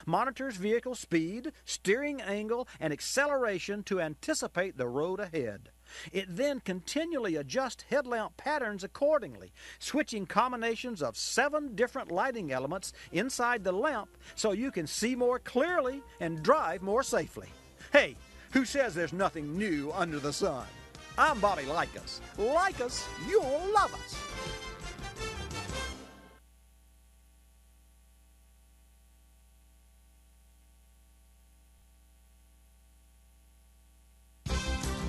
monitors vehicle speed, steering angle, and acceleration to anticipate the road ahead. It then continually adjusts headlamp patterns accordingly, switching combinations of 7 different lighting elements inside the lamp so you can see more clearly and drive more safely. Hey, who says there's nothing new under the sun? I'm Bobby Likis. Like us, you'll love us.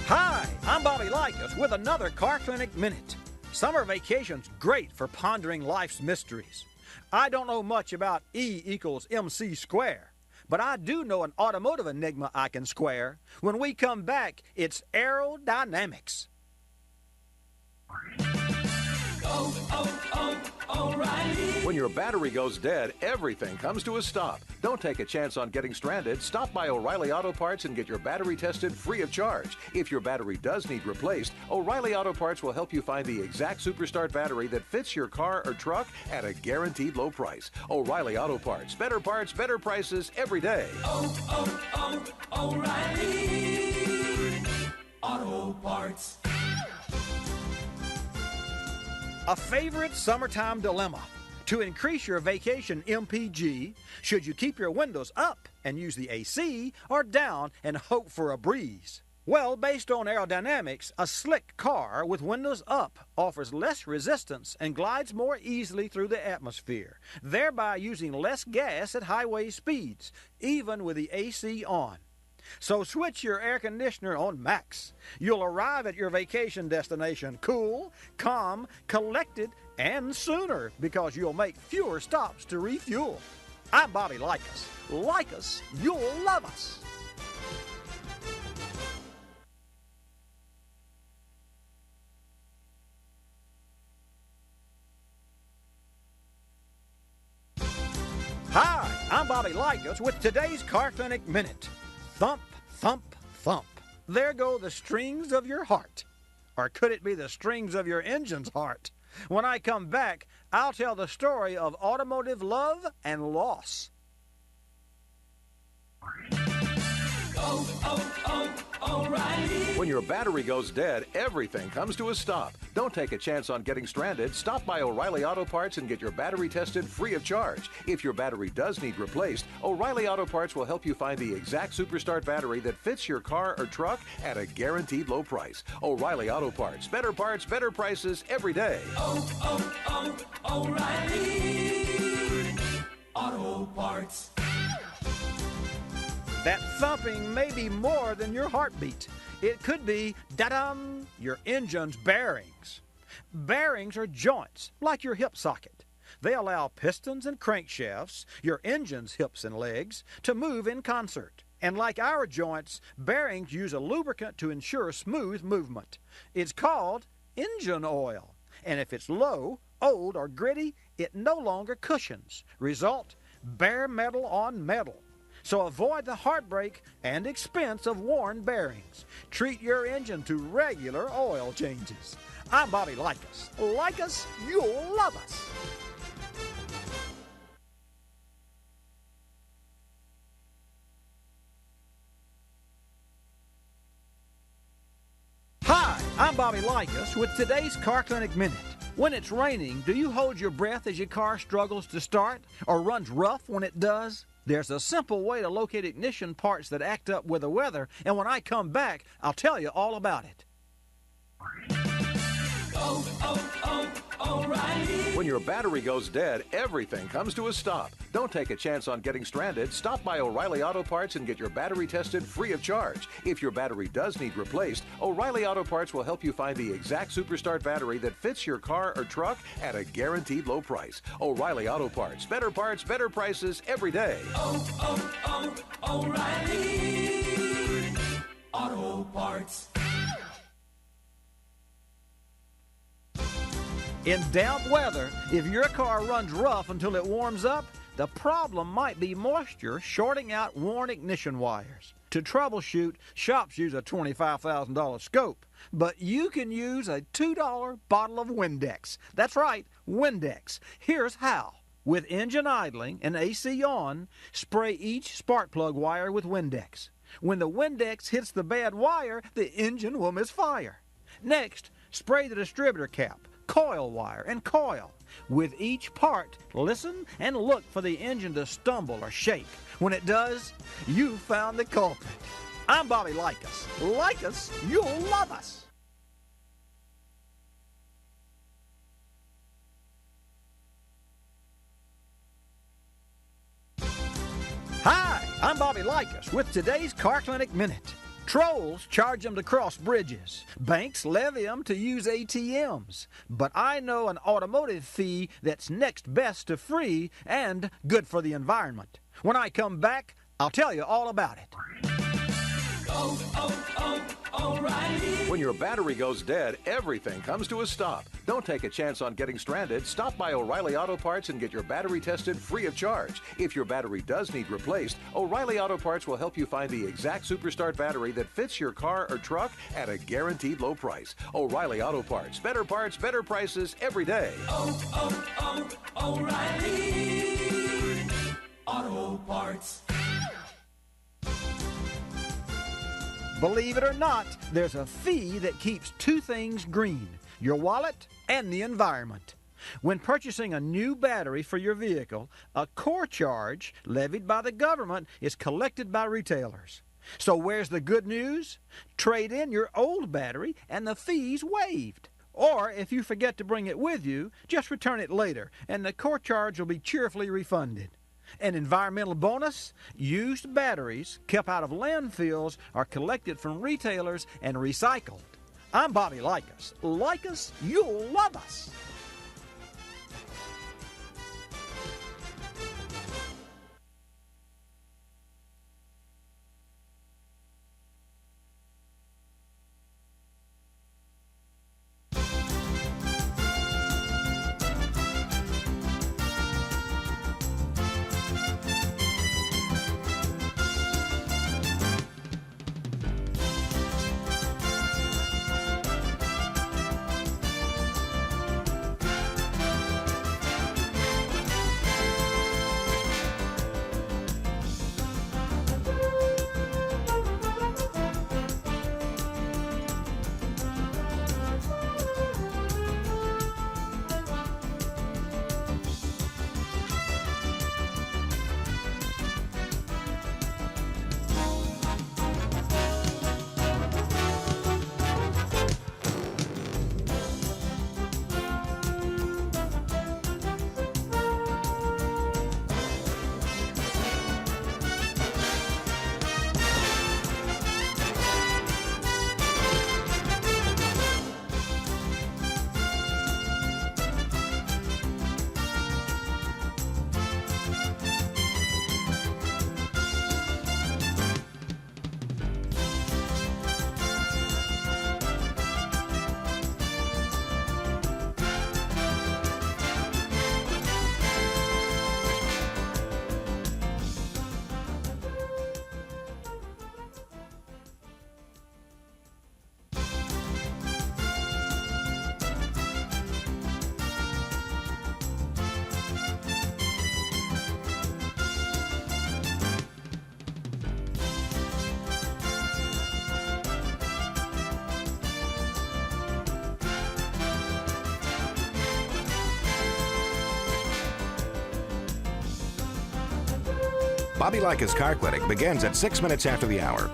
Hi, I'm Bobby Likis with another Car Clinic Minute. Summer vacation's great for pondering life's mysteries. I don't know much about E equals MC square, but I do know an automotive enigma I can square. When we come back, it's aerodynamics. O'Reilly. When your battery goes dead, everything comes to a stop. Don't take a chance on getting stranded. Stop by O'Reilly Auto Parts and get your battery tested free of charge. If your battery does need replaced, O'Reilly Auto Parts will help you find the exact Superstart battery that fits your car or truck at a guaranteed low price. O'Reilly Auto Parts, better prices every day. O'Reilly Auto Parts. A favorite summertime dilemma. To increase your vacation MPG, should you keep your windows up and use the AC, or down and hope for a breeze? Well, based on aerodynamics, a slick car with windows up offers less resistance and glides more easily through the atmosphere, thereby using less gas at highway speeds, even with the AC on. So switch your air conditioner on max. You'll arrive at your vacation destination cool, calm, collected, and sooner because you'll make fewer stops to refuel. I'm Bobby Likis. Like us, you'll love us. Hi, I'm Bobby Likis with today's Car Clinic Minute. Thump, thump, thump. There go the strings of your heart. Or could it be the strings of your engine's heart? When I come back, I'll tell the story of automotive love and loss. O'Reilly. When your battery goes dead, everything comes to a stop. Don't take a chance on getting stranded. Stop by O'Reilly Auto Parts and get your battery tested free of charge. If your battery does need replaced, O'Reilly Auto Parts will help you find the exact Superstart battery that fits your car or truck at a guaranteed low price. O'Reilly Auto Parts, better prices every day. O'Reilly Auto Parts. That thumping may be more than your heartbeat. It could be, da-dum, your engine's bearings. Bearings are joints, like your hip socket. They allow pistons and crankshafts, your engine's hips and legs, to move in concert. And like our joints, bearings use a lubricant to ensure smooth movement. It's called engine oil. And if it's low, old, or gritty, it no longer cushions. Result, bare metal on metal. So avoid the heartbreak and expense of worn bearings. Treat your engine to regular oil changes. I'm Bobby Likis. Like us, you'll love us. Hi, I'm Bobby Likis with today's Car Clinic Minute. When it's raining, do you hold your breath as your car struggles to start or runs rough when it does? There's a simple way to locate ignition parts that act up with the weather, and when I come back, I'll tell you all about it. O'Reilly. When your battery goes dead, everything comes to a stop. Don't take a chance on getting stranded. Stop by O'Reilly Auto Parts and get your battery tested free of charge. If your battery does need replaced, O'Reilly Auto Parts will help you find the exact Superstart battery that fits your car or truck at a guaranteed low price. O'Reilly Auto Parts, better prices every day. O'Reilly Auto Parts. In damp weather, if your car runs rough until it warms up, the problem might be moisture shorting out worn ignition wires. To troubleshoot, shops use a $25,000 scope, but you can use a $2 bottle of Windex. That's right, Windex. Here's how. With engine idling and AC on, spray each spark plug wire with Windex. When the Windex hits the bad wire, the engine will misfire. Next, spray the distributor cap, coil wire, and coil. With each part, listen and look for the engine to stumble or shake. When it does, you found the culprit. I'm Bobby Likis. Like us, you'll love us. Hi, I'm Bobby Likis with today's Car Clinic Minute. Trolls charge them to cross bridges. Banks levy them to use ATMs. But I know an automotive fee that's next best to free and good for the environment. When I come back, I'll tell you all about it. O'Reilly. When your battery goes dead, everything comes to a stop. Don't take a chance on getting stranded. Stop by O'Reilly Auto Parts and get your battery tested free of charge. If your battery does need replaced, O'Reilly Auto Parts will help you find the exact Superstart battery that fits your car or truck at a guaranteed low price. O'Reilly Auto Parts. Better parts, better prices every day. O'Reilly Auto Parts. Believe it or not, there's a fee that keeps two things green: your wallet and the environment. When purchasing a new battery for your vehicle, a core charge levied by the government is collected by retailers. So where's the good news? Trade in your old battery and the fee's waived. Or if you forget to bring it with you, just return it later and the core charge will be cheerfully refunded. An environmental bonus: used batteries kept out of landfills are collected from retailers and recycled. I'm Bobby Likis. Like us, you'll love us. Bobby Likis Car Clinic begins at 6 minutes after the hour.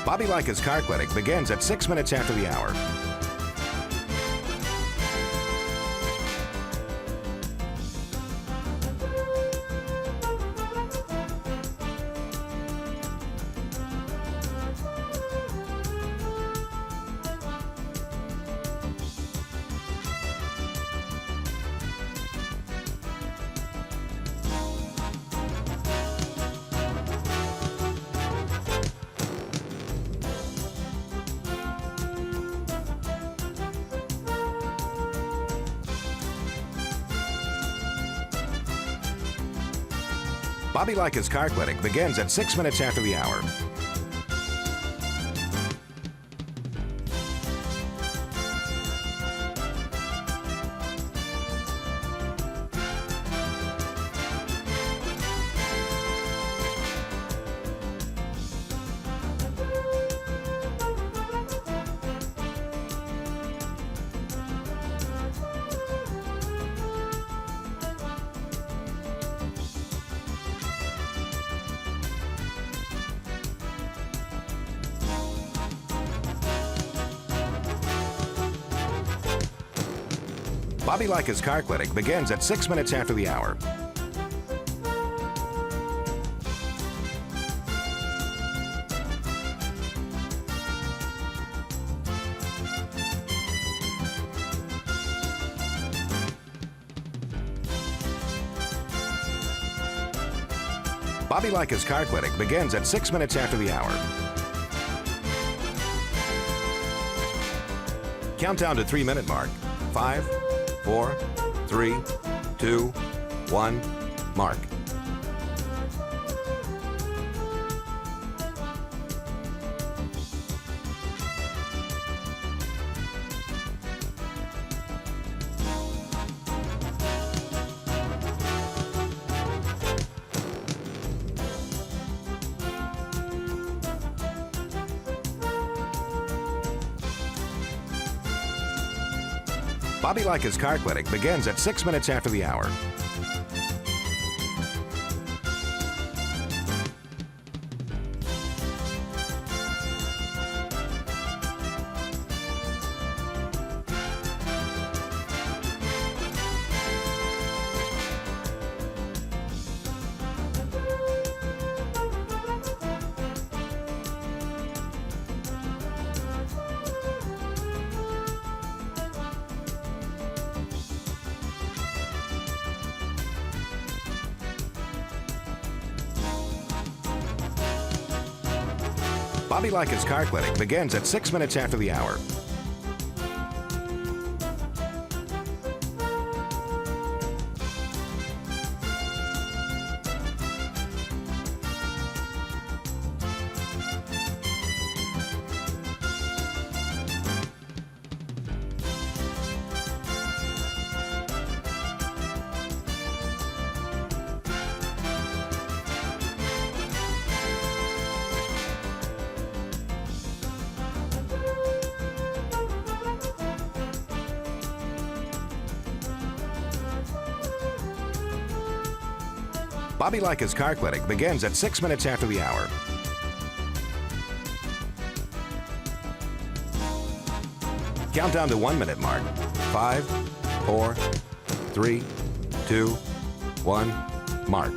Bobby Likis Car Clinic begins at 6 minutes after the hour. Bobby Likis Car Clinic begins at 6 minutes after the hour. Bobby Likis Car Clinic begins at 6 minutes after the hour. Bobby Likis Car Clinic begins at 6 minutes after the hour. Countdown to 3-minute mark. 5, 4, 3, 2, 1, mark. Bobby Likis Car Clinic begins at 6 minutes after the hour. Bobby Likis Car Clinic begins at 6 minutes after the hour. Bobby Likis Car Clinic begins at 6 minutes after the hour. Countdown to 1-minute mark. 5, 4, 3, 2, 1, mark.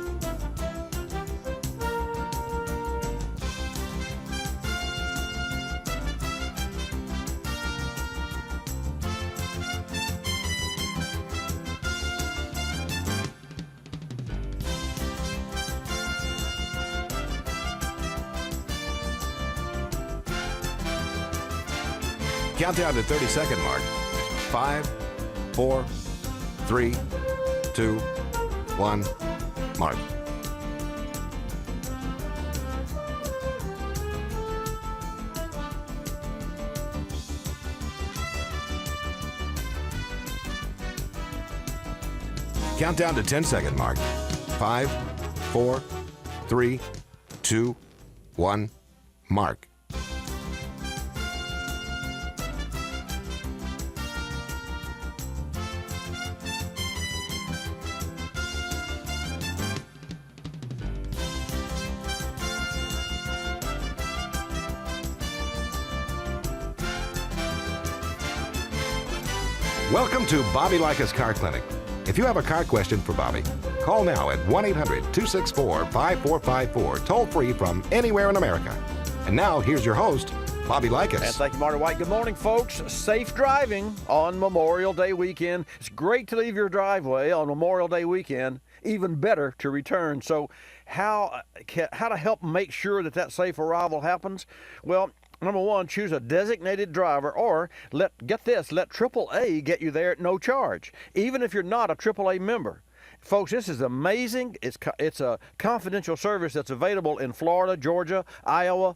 Countdown to 30-second mark. 5, 4, 3, 2, 1, mark. Countdown to 10-second mark. 5, 4, 3, 2, 1, mark. Welcome to Bobby Likis Car Clinic. If you have a car question for Bobby, call now at 1-800-264-5454, toll free from anywhere in America. And now, here's your host, Bobby Likis. And thank you, Marty White. Good morning, folks. Safe driving on Memorial Day weekend. It's great to leave your driveway on Memorial Day weekend. Even better to return. So how to help make sure that safe arrival happens? Well, number one, choose a designated driver, or let AAA get you there at no charge, even if you're not a AAA member. Folks, this is amazing. It's a confidential service that's available in Florida, Georgia, Iowa,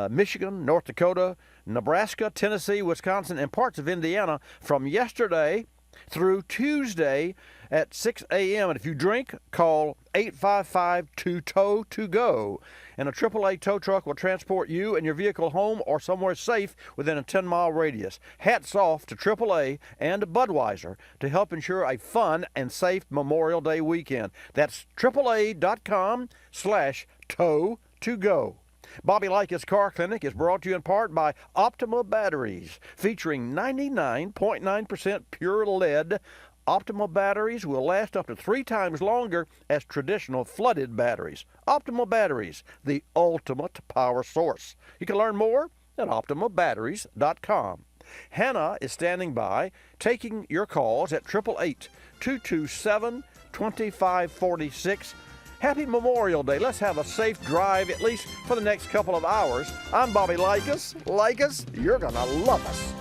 Michigan, North Dakota, Nebraska, Tennessee, Wisconsin, and parts of Indiana from yesterday through Tuesday at 6 a.m. And if you drink, call 855-2-TOW-TO-GO. And a AAA tow truck will transport you and your vehicle home or somewhere safe within a 10-mile radius. Hats off to AAA and Budweiser to help ensure a fun and safe Memorial Day weekend. That's AAA.com/tow-to-go. Bobby Likis Car Clinic is brought to you in part by Optima Batteries, featuring 99.9% pure lead. Optima batteries will last up to 3 times longer as traditional flooded batteries. Optima Batteries, the ultimate power source. You can learn more at optimabatteries.com. Hannah is standing by, taking your calls at 888-227-2546. Happy Memorial Day. Let's have a safe drive, at least for the next couple of hours. I'm Bobby Likis. Likis, you're going to love us.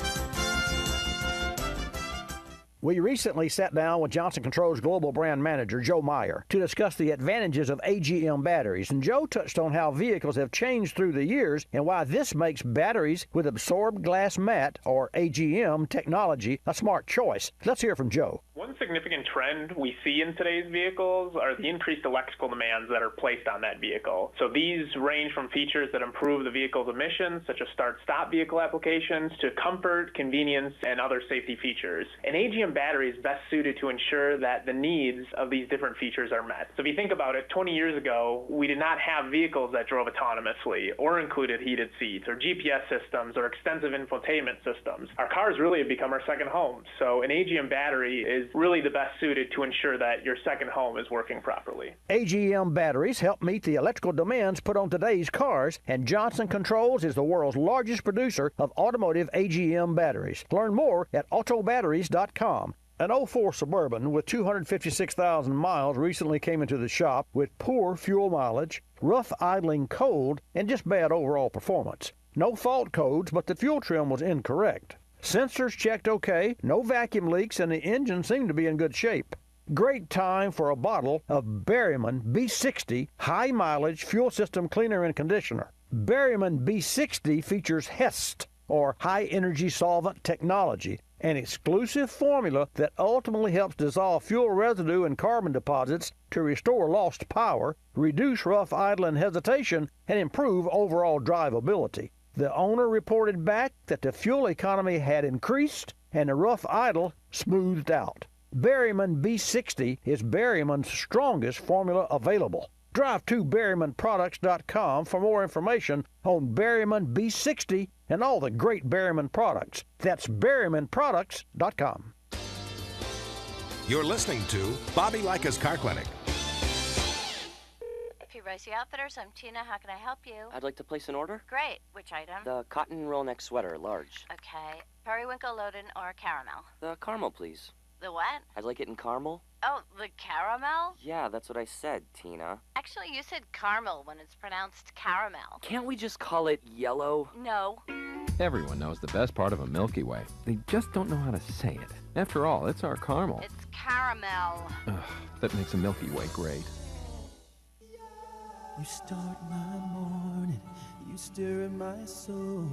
We recently sat down with Johnson Controls Global Brand Manager Joe Meyer to discuss the advantages of AGM batteries, and Joe touched on how vehicles have changed through the years and why this makes batteries with absorbed glass mat, or AGM technology, a smart choice. Let's hear from Joe. One significant trend we see in today's vehicles are the increased electrical demands that are placed on that vehicle. So these range from features that improve the vehicle's emissions, such as start-stop vehicle applications, to comfort, convenience, and other safety features. An AGM battery is best suited to ensure that the needs of these different features are met. So if you think about it, 20 years ago, we did not have vehicles that drove autonomously or included heated seats or GPS systems or extensive infotainment systems. Our cars really have become our second home. So an AGM battery is really the best suited to ensure that your second home is working properly. AGM batteries help meet the electrical demands put on today's cars, and Johnson Controls is the world's largest producer of automotive AGM batteries. Learn more at autobatteries.com. An 04 Suburban with 256,000 miles recently came into the shop with poor fuel mileage, rough idling cold, and just bad overall performance. No fault codes, but the fuel trim was incorrect. Sensors checked okay, no vacuum leaks, and the engine seemed to be in good shape. Great time for a bottle of Berryman B60 high mileage fuel system cleaner and conditioner. Berryman B60 features HEST, or high energy solvent technology, an exclusive formula that ultimately helps dissolve fuel residue and carbon deposits to restore lost power, reduce rough idle and hesitation, and improve overall drivability. The owner reported back that the fuel economy had increased and the rough idle smoothed out. Berryman B60 is Berryman's strongest formula available. Drive to BerrymanProducts.com for more information on Berryman B60 and all the great Berryman products. That's BerrymanProducts.com. You're listening to Bobby Likis Car Clinic. Rosie Outfitters, I'm Tina. How can I help you? I'd like to place an order. Great. Which item? The cotton roll neck sweater, large. Okay. Periwinkle, Loden, or caramel? The caramel, please. The what? I'd like it in caramel. Oh, the caramel? Yeah, that's what I said, Tina. Actually, you said caramel when it's pronounced caramel. Can't we just call it yellow? No. Everyone knows the best part of a Milky Way. They just don't know how to say it. After all, it's our caramel. It's caramel. Ugh, that makes a Milky Way great. You start my morning, you stir in my soul,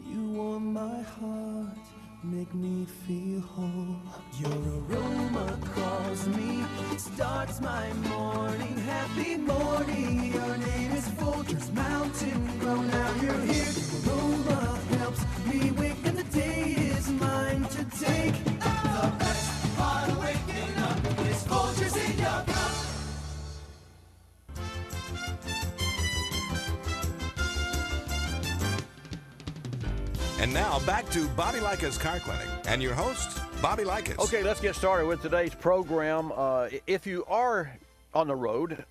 you warm my heart, make me feel whole. Your aroma calls me, starts my morning, happy morning. Your name is Folgers Mountain Grow, now you're here. Your aroma helps me wake and the day is mine to take. The best part of waking up is Folgers in your cup. And now back to Bobby Likis Car Clinic and your host, Bobby Likis. Okay, let's get started with today's program. If you are on the road,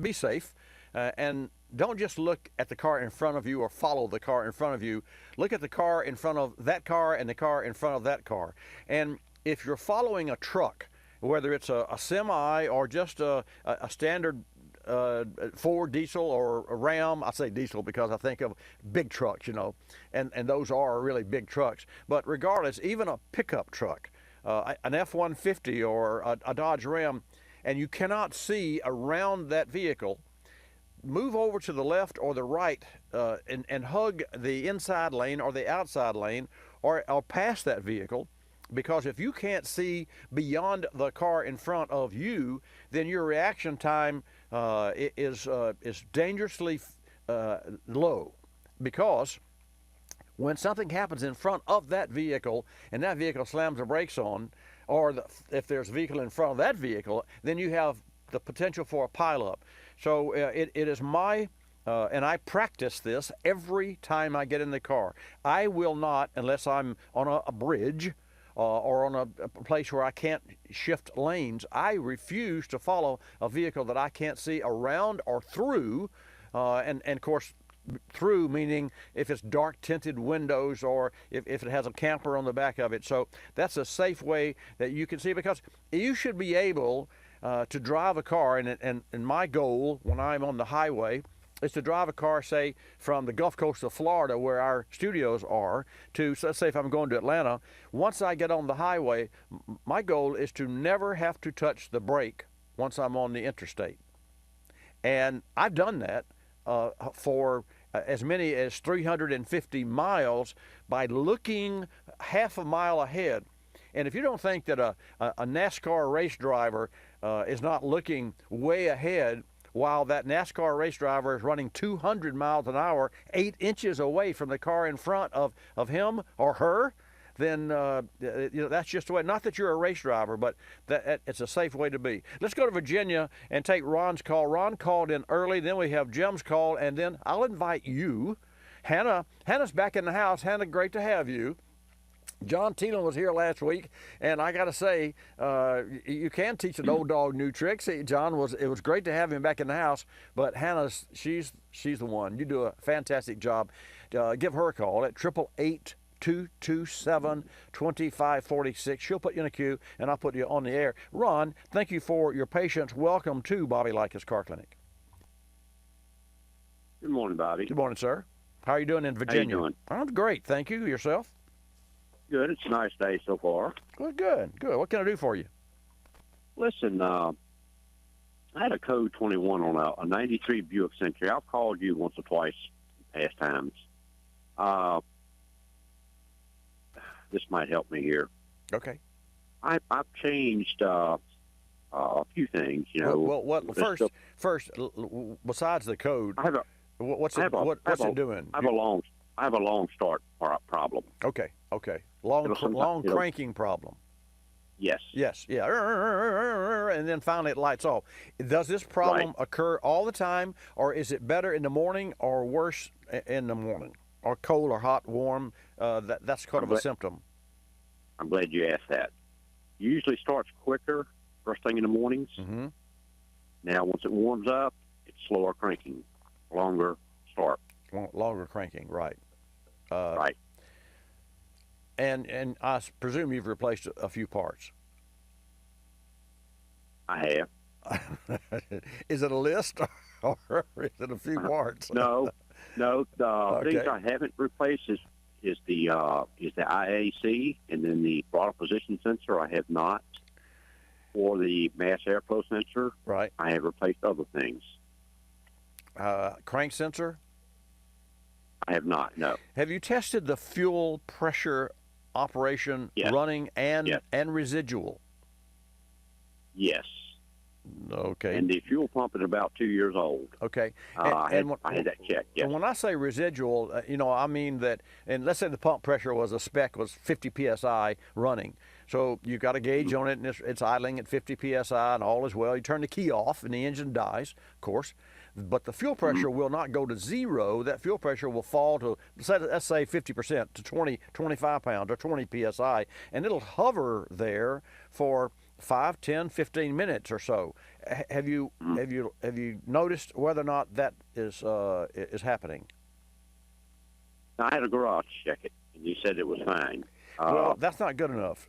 be safe and don't just look at the car in front of you or follow the car in front of you. Look at the car in front of that car and the car in front of that car. And if you're following a truck, whether it's a semi or just a standard Ford diesel or a Ram. I say diesel because I think of big trucks, you know, and those are really big trucks. But regardless, even a pickup truck, an F-150 or a Dodge Ram, and you cannot see around that vehicle, move over to the left or the right and hug the inside lane or the outside lane or pass that vehicle. Because if you can't see beyond the car in front of you, then your reaction time is dangerously low. Because when something happens in front of that vehicle and that vehicle slams the brakes on, or if there's a vehicle in front of that vehicle, then you have the potential for a pileup. So it is my, and I practice this every time I get in the car. I will not, unless I'm on a bridge, or on a place where I can't shift lanes, I refuse to follow a vehicle that I can't see around or through, and of course, through meaning if it's dark tinted windows or if it has a camper on the back of it. So that's a safe way that you can see, because you should be able to drive a car, and my goal when I'm on the highway is to drive a car, say, from the Gulf Coast of Florida, where our studios are, to, so let's say if I'm going to Atlanta, once I get on the highway, my goal is to never have to touch the brake once I'm on the interstate. And I've done that for as many as 350 miles by looking half a mile ahead. And if you don't think that a NASCAR race driver is not looking way ahead, while that NASCAR race driver is running 200 miles an hour, 8 inches away from the car in front of him or her, then that's just the way. Not that you're a race driver, but it's a safe way to be. Let's go to Virginia and take Ron's call. Ron called in early, then we have Jim's call, and then I'll invite you. Hannah's back in the house. Hannah, great to have you. John Thielen was here last week, and I got to say, you can teach an old dog new tricks. It was great to have him back in the house, but Hannah's, she's the one. You do a fantastic job. Give her a call at 888-227-2546. She'll put you in a queue, and I'll put you on the air. Ron, thank you for your patience. Welcome to Bobby Likis Car Clinic. Good morning, Bobby. Good morning, sir. How are you doing in Virginia? How you doing? I'm great, thank you. Yourself? Good. It's a nice day so far. Well, good. What can I do for you? Listen, I had a code 21 on a 93 Buick Century. I've called you once or twice in past times. This might help me here. Okay. I've changed a few things, you know. Well, first, besides the code, what's it doing? I have a long start problem. Okay. Long cranking problem. Yes. Yeah. And then finally it lights off. Does this problem occur all the time, or is it better in the morning or worse in the morning? Or cold or hot, warm? That's kind of a symptom. I'm glad you asked that. Usually starts quicker first thing in the mornings. Mm-hmm. Now, once it warms up, it's slower cranking, longer start. Longer cranking, right. Right. And I presume you've replaced a few parts. I have. Is it a list or is it a few parts? No. The Okay. things I haven't replaced is the IAC, and then the throttle position sensor I have not. For the mass airflow sensor, right, I have replaced other things. Crank sensor? I have not. No. Have you tested the fuel pressure operation, running and residual? Yes. Okay. And the fuel pump is about 2 years old. Okay. I had that checked. Yes. And when I say residual, I mean that, and let's say the pump pressure was 50 psi running. So you've got a gauge on it, and it's idling at 50 psi, and all is well. You turn the key off, and the engine dies, of course. But the fuel pressure will not go to zero. That fuel pressure will fall to, let's say 50%, to 20, 25 pounds or 20 psi, and it'll hover there for 5, 10, 15 minutes or so. Have you noticed whether or not that is happening? I had a garage check it, and you said it was fine. Well, that's not good enough.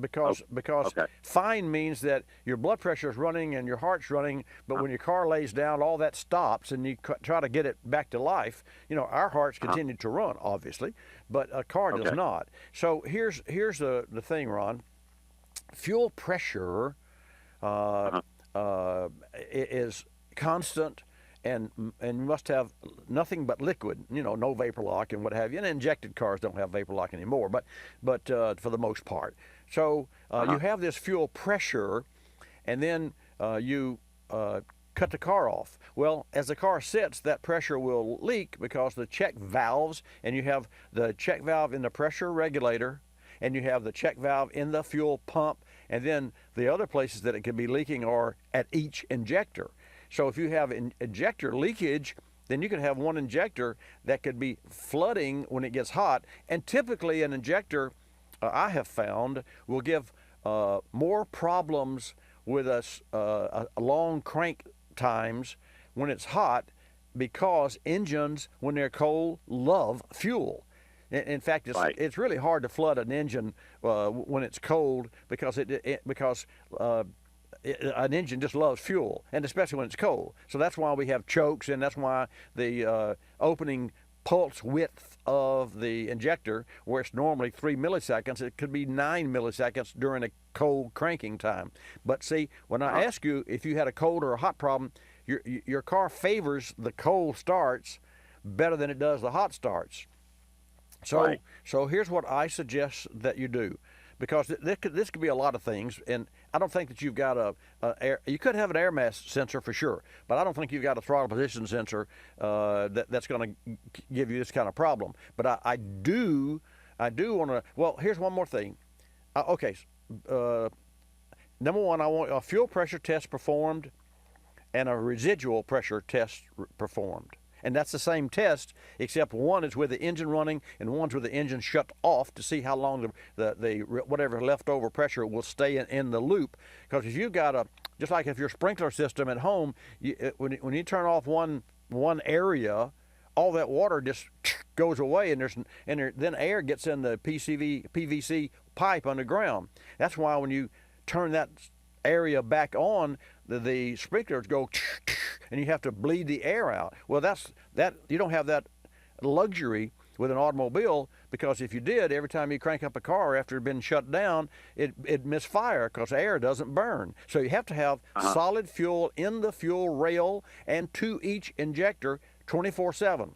Because fine means that your blood pressure is running and your heart's running, but when your car lays down, all that stops, and you try to get it back to life. Our hearts continue to run, obviously, but a car does not. So here's the thing, Ron. Fuel pressure is constant, and you must have nothing but liquid, no vapor lock and what have you. And injected cars don't have vapor lock anymore, but for the most part. So you have this fuel pressure, and then you cut the car off. Well, as the car sits, that pressure will leak because the check valves, and you have the check valve in the pressure regulator, and you have the check valve in the fuel pump, and then the other places that it could be leaking are at each injector. So if you have injector leakage, then you could have one injector that could be flooding when it gets hot. And typically an injector, I have found, will give more problems with a long crank times when it's hot, because engines, when they're cold, love fuel. In fact, it's really hard to flood an engine when it's cold, because an engine just loves fuel, and especially when it's cold. So that's why we have chokes, and that's why the opening pulse width of the injector, where it's normally 3 milliseconds, it could be 9 milliseconds during a cold cranking time. But see, when I ask you if you had a cold or a hot problem, your car favors the cold starts better than it does the hot starts. So here's what I suggest that you do, because this could be a lot of things, and I don't think that you've got you could have an air mass sensor for sure, but I don't think you've got a throttle position sensor that's going to give you this kind of problem. But I do want to. Well, here's one more thing. Number one, I want a fuel pressure test performed and a residual pressure test performed. And that's the same test, except one is with the engine running and one's with the engine shut off, to see how long the whatever leftover pressure will stay in the loop. Because if you've got just like if your sprinkler system at home, when you turn off one area, all that water just goes away, and then air gets in the PVC pipe underground. That's why when you turn that area back on, the sprinklers go and you have to bleed the air out. Well, you don't have that luxury with an automobile, because if you did, every time you crank up a car after it had been shut down, it'd misfire because air doesn't burn. So you have to have solid fuel in the fuel rail and to each injector 24/7.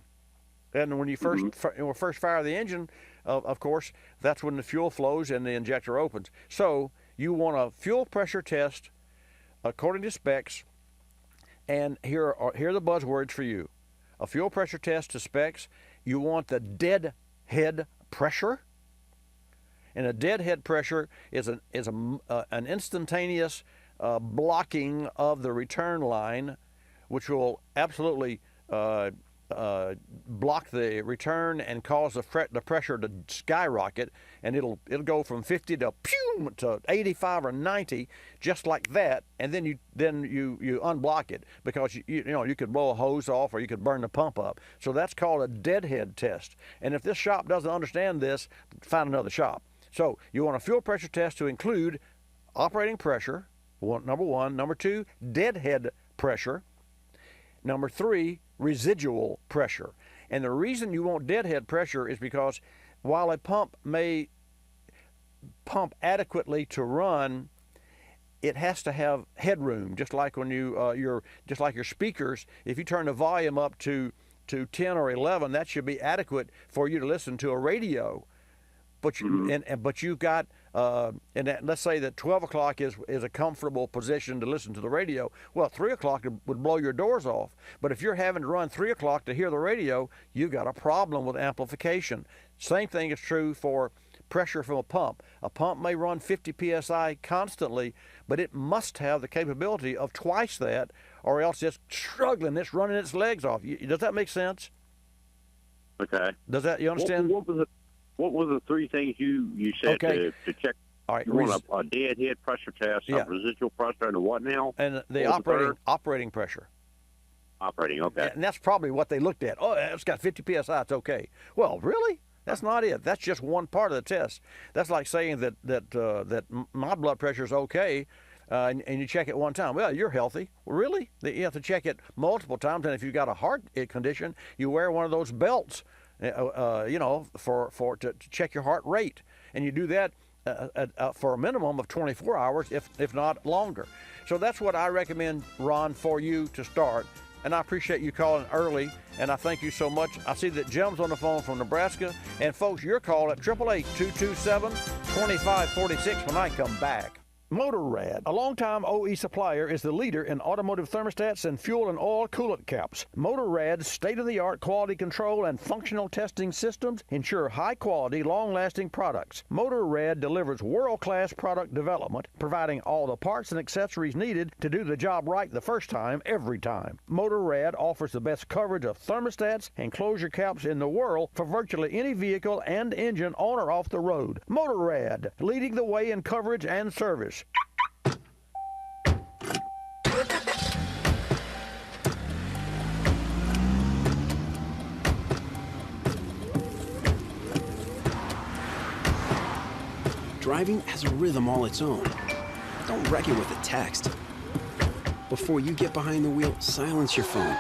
And when you first fire the engine, of course, that's when the fuel flows and the injector opens. So you want a fuel pressure test according to specs, and here are the buzzwords for you. A fuel pressure test to specs. You want the deadhead pressure, and a deadhead pressure is an instantaneous blocking of the return line, which will absolutely block the return and cause the pressure to skyrocket, and it'll go from 50 to 85 or 90, just like that, and then you unblock it, because you could blow a hose off or you could burn the pump up. So that's called a deadhead test. And if this shop doesn't understand this, find another shop. So you want a fuel pressure test to include operating pressure, number one. Number two, deadhead pressure. Number three, residual pressure. And the reason you want deadhead pressure is because while a pump may pump adequately to run, it has to have headroom, just like when just like your speakers. If you turn the volume up to 10 or 11, that should be adequate for you to listen to a radio. But you've got let's say that 12 o'clock is a comfortable position to listen to the radio. Well, 3 o'clock would blow your doors off. But if you're having to run 3 o'clock to hear the radio, you've got a problem with amplification. Same thing is true for pressure from a pump. A pump may run 50 psi constantly, but it must have the capability of twice that, or else it's struggling, it's running its legs off. Does that make sense? Okay. Does that, you understand? What were the three things you said to check? All right. You want a deadhead pressure test, a residual pressure, and a what now? And the operating pressure. Operating, okay. And that's probably what they looked at. Oh, it's got 50 psi, it's okay. Well, really? That's not it. That's just one part of the test. That's like saying that my blood pressure is okay, and you check it one time. Well, you're healthy. Really? You have to check it multiple times, and if you've got a heart condition, you wear one of those belts, to check your heart rate, and you do that for a minimum of 24 hours, if not longer. So that's what I recommend, Ron, for you to start. And I appreciate you calling early, and I thank you so much. I see that Jim's on the phone from Nebraska. And folks, your call at 888-227-2546 when I come back. Motorrad, a longtime OE supplier, is the leader in automotive thermostats and fuel and oil coolant caps. Motorrad's state-of-the-art quality control and functional testing systems ensure high-quality, long-lasting products. Motorrad delivers world-class product development, providing all the parts and accessories needed to do the job right the first time, every time. Motorrad offers the best coverage of thermostats and closure caps in the world for virtually any vehicle and engine on or off the road. Motorrad, leading the way in coverage and service. Driving has a rhythm all its own. Don't wreck it with a text. Before you get behind the wheel, silence your phone.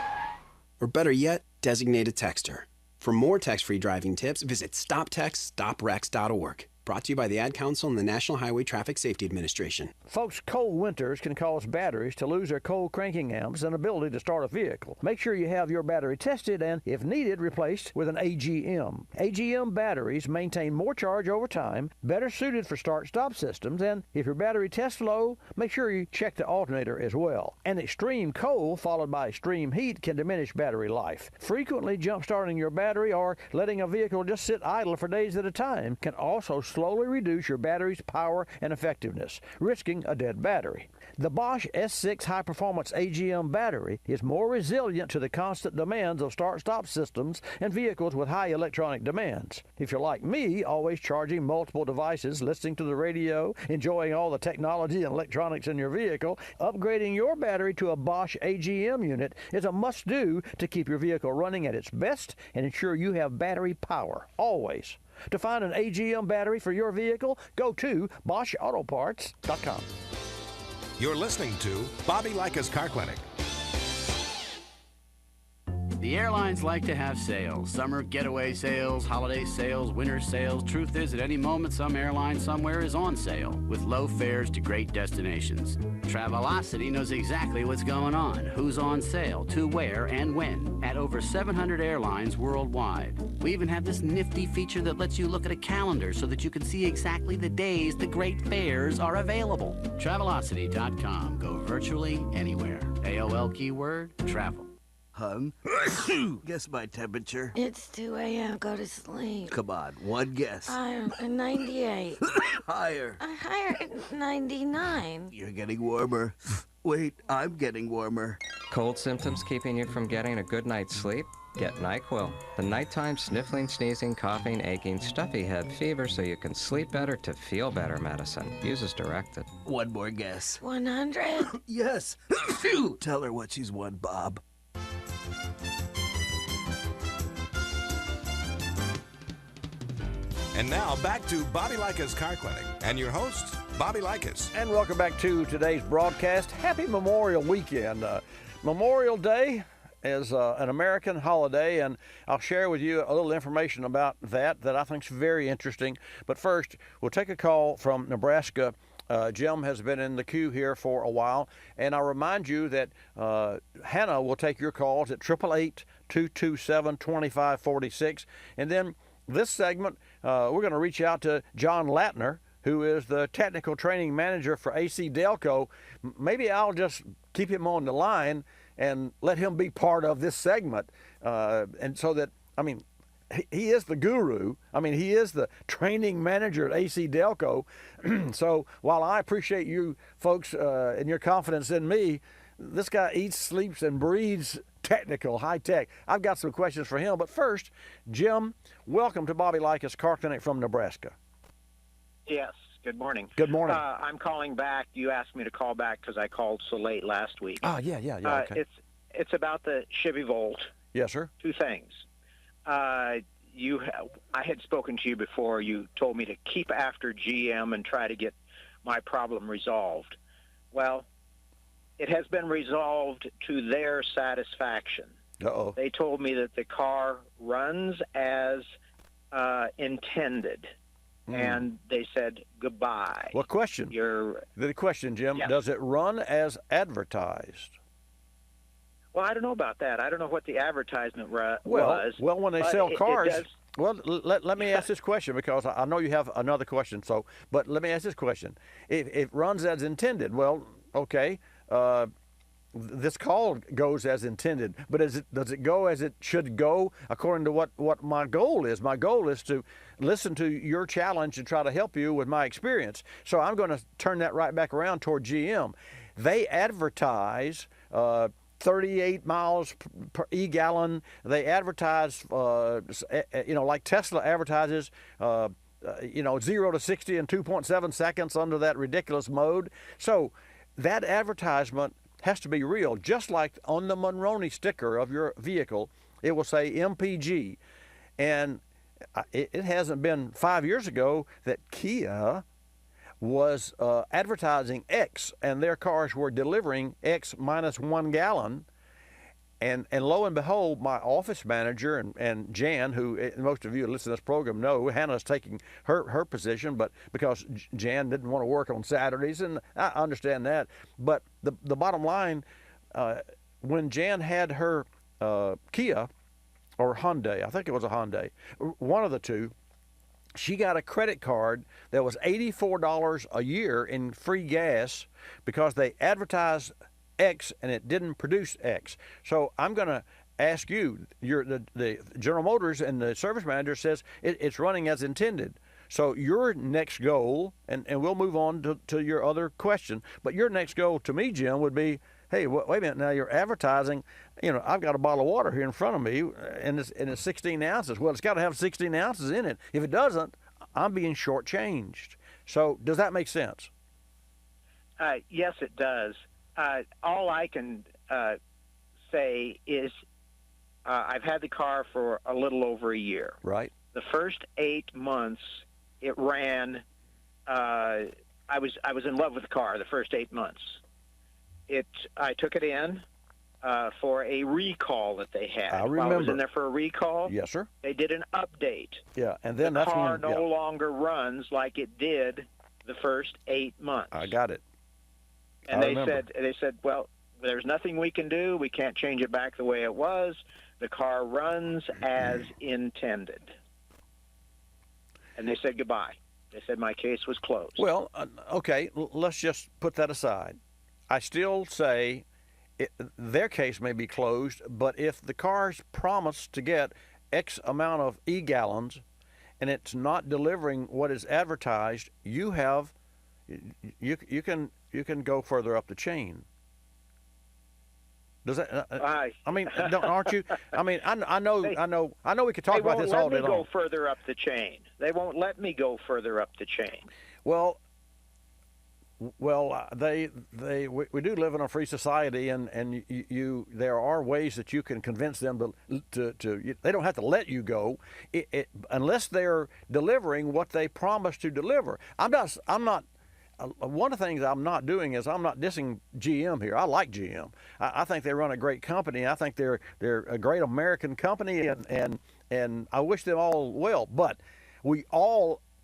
Or better yet, designate a texter. For more text-free driving tips, visit stoptextstoprex.org. Brought to you by the Ad Council and the National Highway Traffic Safety Administration. Folks, cold winters can cause batteries to lose their cold cranking amps and ability to start a vehicle. Make sure you have your battery tested and, if needed, replaced with an AGM. AGM batteries maintain more charge over time, better suited for start-stop systems, and if your battery tests low, make sure you check the alternator as well. An extreme cold followed by extreme heat can diminish battery life. Frequently jump-starting your battery or letting a vehicle just sit idle for days at a time can also slowly reduce your battery's power and effectiveness, risking a dead battery. The Bosch S6 high-performance AGM battery is more resilient to the constant demands of start-stop systems and vehicles with high electronic demands. If you're like me, always charging multiple devices, listening to the radio, enjoying all the technology and electronics in your vehicle, upgrading your battery to a Bosch AGM unit is a must-do to keep your vehicle running at its best and ensure you have battery power, always. To find an AGM battery for your vehicle, go to BoschAutoParts.com. You're listening to Bobby Likis Car Clinic. The airlines like to have sales. Summer getaway sales, holiday sales, winter sales. Truth is, at any moment, some airline somewhere is on sale with low fares to great destinations. Travelocity knows exactly what's going on, who's on sale, to where, and when, at over 700 airlines worldwide. We even have this nifty feature that lets you look at a calendar so that you can see exactly the days the great fares are available. Travelocity.com. Go virtually anywhere. AOL keyword, travel. Hun, guess my temperature. It's 2 a.m. Go to sleep. Come on, one guess. Higher, 98. Higher. Higher, 99. You're getting warmer. Wait, I'm getting warmer. Cold symptoms keeping you from getting a good night's sleep? Get NyQuil, the nighttime sniffling, sneezing, coughing, aching, stuffy head, fever so you can sleep better to feel better medicine. Use as directed. One more guess. 100? Yes. Tell her what she's won, Bob. And now back to Bobby Likis Car Clinic and your host, Bobby Likis. And welcome back to today's broadcast. Happy Memorial Weekend. Memorial Day is an American holiday, and I'll share with you a little information about that I think is very interesting. But first, we'll take a call from Nebraska. Jim has been in the queue here for a while, and I'll remind you that Hannah will take your calls at 888-227-2546. And then this segment, we're going to reach out to John Latner, who is the technical training manager for AC Delco. Maybe I'll just keep him on the line and let him be part of this segment. And so that, I mean, he is the guru. I mean, he is the training manager at AC Delco. So while I appreciate you folks and your confidence in me, this guy eats, sleeps, and breathes technical, high-tech. I've got some questions for him. But first, Jim, welcome to Bobby Likis Car Clinic from Nebraska. Yes, good morning. Good morning. I'm calling back. You asked me to call back because I called so late last week. Yeah, okay. It's about the Chevy Volt. Yes, sir. Two things. I had spoken to you before. You told me to keep after GM and try to get my problem resolved. Well, it has been resolved to their satisfaction. Uh-oh. They told me that the car runs as intended. and they said goodbye. What question? The question, Jim, Yes. does it run as advertised? Well, I don't know about that. I don't know what the advertisement was. Well, when they but sell it cars, does. well, let me ask this question because I know you have another question. So, but let me ask this question: if it runs as intended, well, okay, this call goes as intended, but does it go as it should go according to what my goal is? My goal is to listen to your challenge and try to help you with my experience. So I'm going to turn that right back around toward GM. They advertise 38 miles per e-gallon. They advertise, like Tesla advertises, 0 to 60 in 2.7 seconds under that ridiculous mode. So that advertisement has to be real. Just like on the Monroney sticker of your vehicle, it will say MPG. And it hasn't been 5 years ago that Kia was advertising X, and their cars were delivering X minus 1 gallon. And lo and behold, my office manager and Jan, who most of you who listen to this program know, Hannah's taking her position, but because Jan didn't want to work on Saturdays, and I understand that. But the bottom line, when Jan had her Kia or Hyundai, I think it was a Hyundai, one of the two, she got a credit card that was $84 a year in free gas because they advertised X and it didn't produce X. So I'm going to ask you, the General Motors and the service manager says it's running as intended. So your next goal, and we'll move on to your other question, but your next goal to me, Jim, would be, hey, wait a minute, now you're advertising, I've got a bottle of water here in front of me and it's 16 ounces. Well, it's got to have 16 ounces in it. If it doesn't, I'm being shortchanged. So does that make sense? Yes, it does. All I can say is I've had the car for a little over a year. Right. The first 8 months, it ran. I was in love with the car the first 8 months. I took it in for a recall that they had. I remember. While I was in there for a recall. Yes, sir. They did an update. Yeah, and then the that's car when no longer runs like it did the first 8 months. I got it. And they said, well, there's nothing we can do. We can't change it back the way it was. The car runs as intended. And they said goodbye. They said my case was closed. Well, okay, let's just put that aside. I still say their case may be closed, but if the car's promised to get X amount of e-gallons and it's not delivering what is advertised, you can go further up the chain. Does that? Aren't you? I know. We could talk about this all day long. They won't let me go further up the chain. They won't let me go further up the chain. Well, we do live in a free society, and there are ways that you can convince them to they don't have to let you go, unless they're delivering what they promised to deliver. I'm not. One of the things I'm not doing is I'm not dissing GM here. I like GM. I think they run a great company. I think they're a great American company, and I wish them all well. But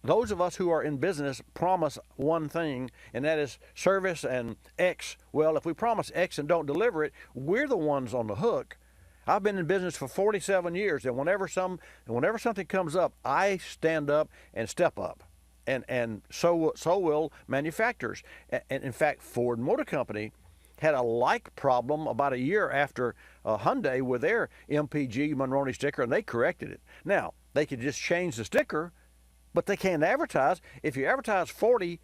those of us who are in business promise one thing, and that is service and X. Well, if we promise X and don't deliver it, we're the ones on the hook. I've been in business for 47 years, and whenever something comes up, I stand up and step up. And so will manufacturers. And in fact, Ford Motor Company had a like problem about a year after Hyundai with their MPG Monroney sticker, and they corrected it. Now, they could just change the sticker, but they can't advertise. If you advertise 40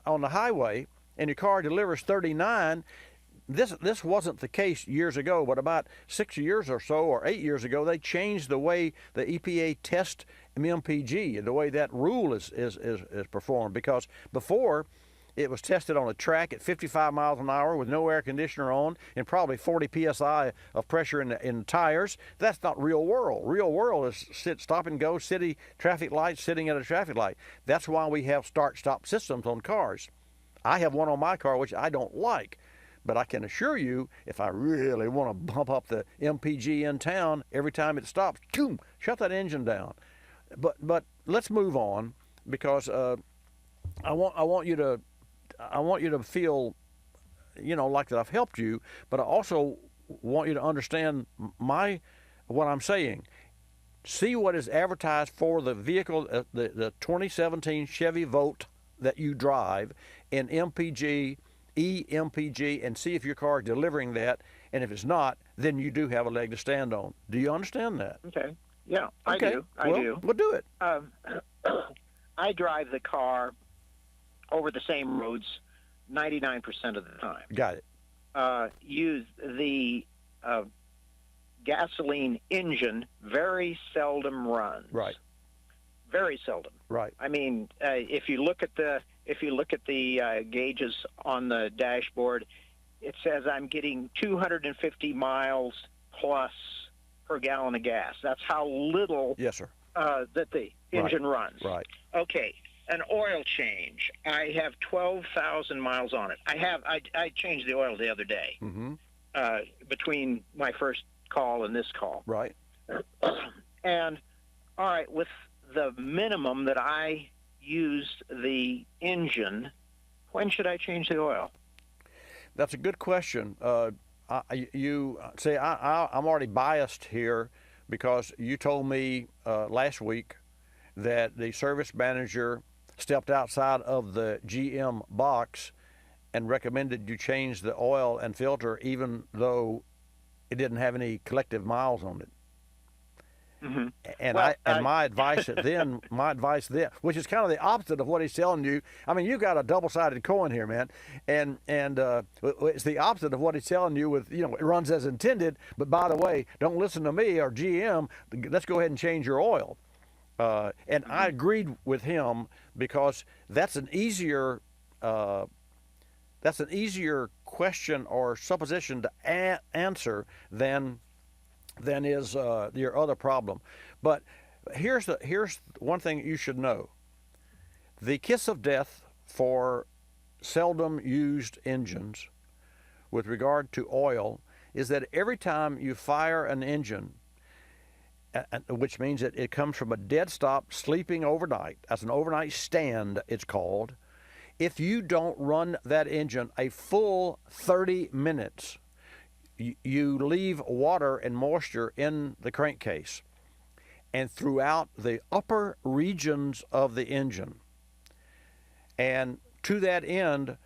on the highway and your car delivers 39, this wasn't the case years ago, but about 6 years or so, or 8 years ago, they changed the way the EPA tests MPG, the way that rule is performed. Because before, it was tested on a track at 55 miles an hour with no air conditioner on and probably 40 psi of pressure in the tires. That's not real world. Real world is stop and go, city traffic lights, sitting at a traffic light. That's why we have start-stop systems on cars. I have one on my car, which I don't like. But I can assure you, if I really want to bump up the MPG in town, every time it stops, boom, shut that engine down. But let's move on because I want you to feel, like that I've helped you, but I also want you to understand what I'm saying. See what is advertised for the vehicle, the 2017 Chevy Volt that you drive in MPG, EMPG, and see if your car is delivering that. And if it's not, then you do have a leg to stand on. Do you understand that? Okay. Yeah, Okay. I do. We'll do it. I drive the car over the same roads 99% of the time. Got it. Use the gasoline engine very seldom runs. Right. Very seldom. Right. I mean, if you look at the gauges on the dashboard, it says I'm getting 250 miles plus per gallon of gas. That's how little Yes, sir. that the engine runs. Right. Okay. An oil change. I have 12,000 miles on it. I changed the oil the other day between my first call and this call. Right. And all right, with the minimum that I use the engine, when should I change the oil? That's a good question. You say I'm already biased here because you told me last week that the service manager stepped outside of the GM box and recommended you change the oil and filter even though it didn't have any collective miles on it. Mm-hmm. And my advice then, which is kind of the opposite of what he's telling you. I mean, you got a double-sided coin here, man, and it's the opposite of what he's telling you. With it runs as intended. But by the way, don't listen to me or GM. Let's go ahead and change your oil. And I agreed with him because that's an easier question or supposition to answer than is your other problem. But here's one thing you should know. The kiss of death for seldom used engines with regard to oil is that every time you fire an engine, which means that it comes from a dead stop sleeping overnight, as an overnight stand it's called, if you don't run that engine a full 30 minutes, you leave water and moisture in the crankcase and throughout the upper regions of the engine. And to that end,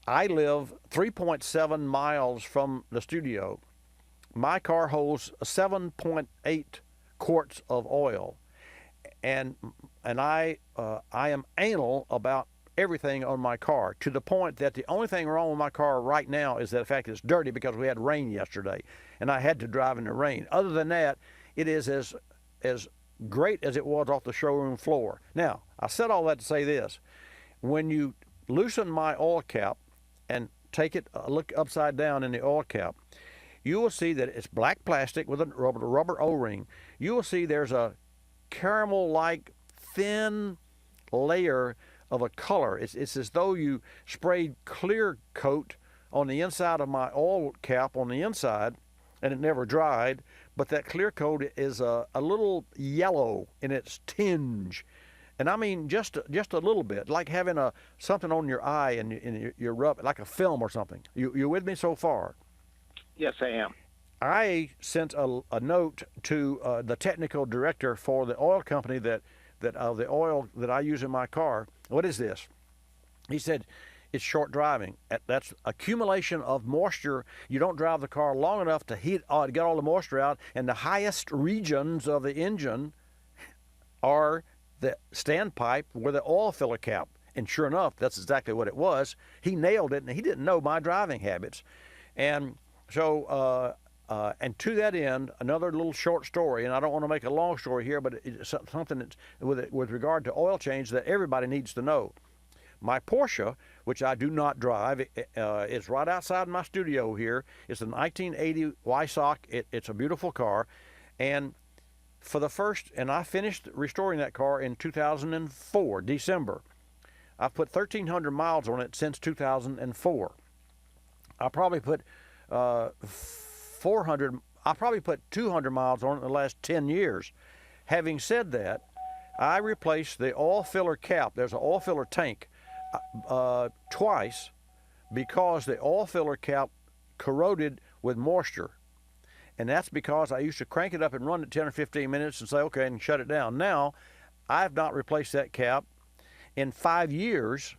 I live 3.7 miles from the studio. My car holds 7.8 quarts of oil, and I am anal about everything on my car, to the point that the only thing wrong with my car right now is the fact it's dirty because we had rain yesterday and I had to drive in the rain. Other than that, it is as great as it was off the showroom floor. Now, I said all that to say this. When you loosen my oil cap and take it, look upside down in the oil cap, you will see that it's black plastic with a rubber O-ring. You will see there's a caramel-like thin layer of a color. It's as though you sprayed clear coat on the inside of my oil cap on the inside, and it never dried, but that clear coat is a little yellow in its tinge. And I mean just a little bit, like having something on your eye and you're rubbing, like a film or something. You with me so far? Yes, I am. I sent a note to the technical director for the oil company that the oil that I use in my car. What is this? He said, it's short driving. That's accumulation of moisture. You don't drive the car long enough to get all the moisture out, and the highest regions of the engine are the standpipe with the oil filler cap. And sure enough, that's exactly what it was. He nailed it, and he didn't know my driving habits. And so, and to that end, another little short story, and I don't want to make a long story here, but it's something that's with regard to oil change that everybody needs to know. My Porsche, which I do not drive, is right outside my studio here. It's a 1980 Weissach. It's a beautiful car, and I finished restoring that car in 2004, December. I've put 1,300 miles on it since 2004. I probably put 200 miles on it in the last 10 years. Having said that, I replaced the oil filler cap. There's an oil filler tank twice because the oil filler cap corroded with moisture. And that's because I used to crank it up and run it 10 or 15 minutes and say, okay, and shut it down. Now, I've not replaced that cap in 5 years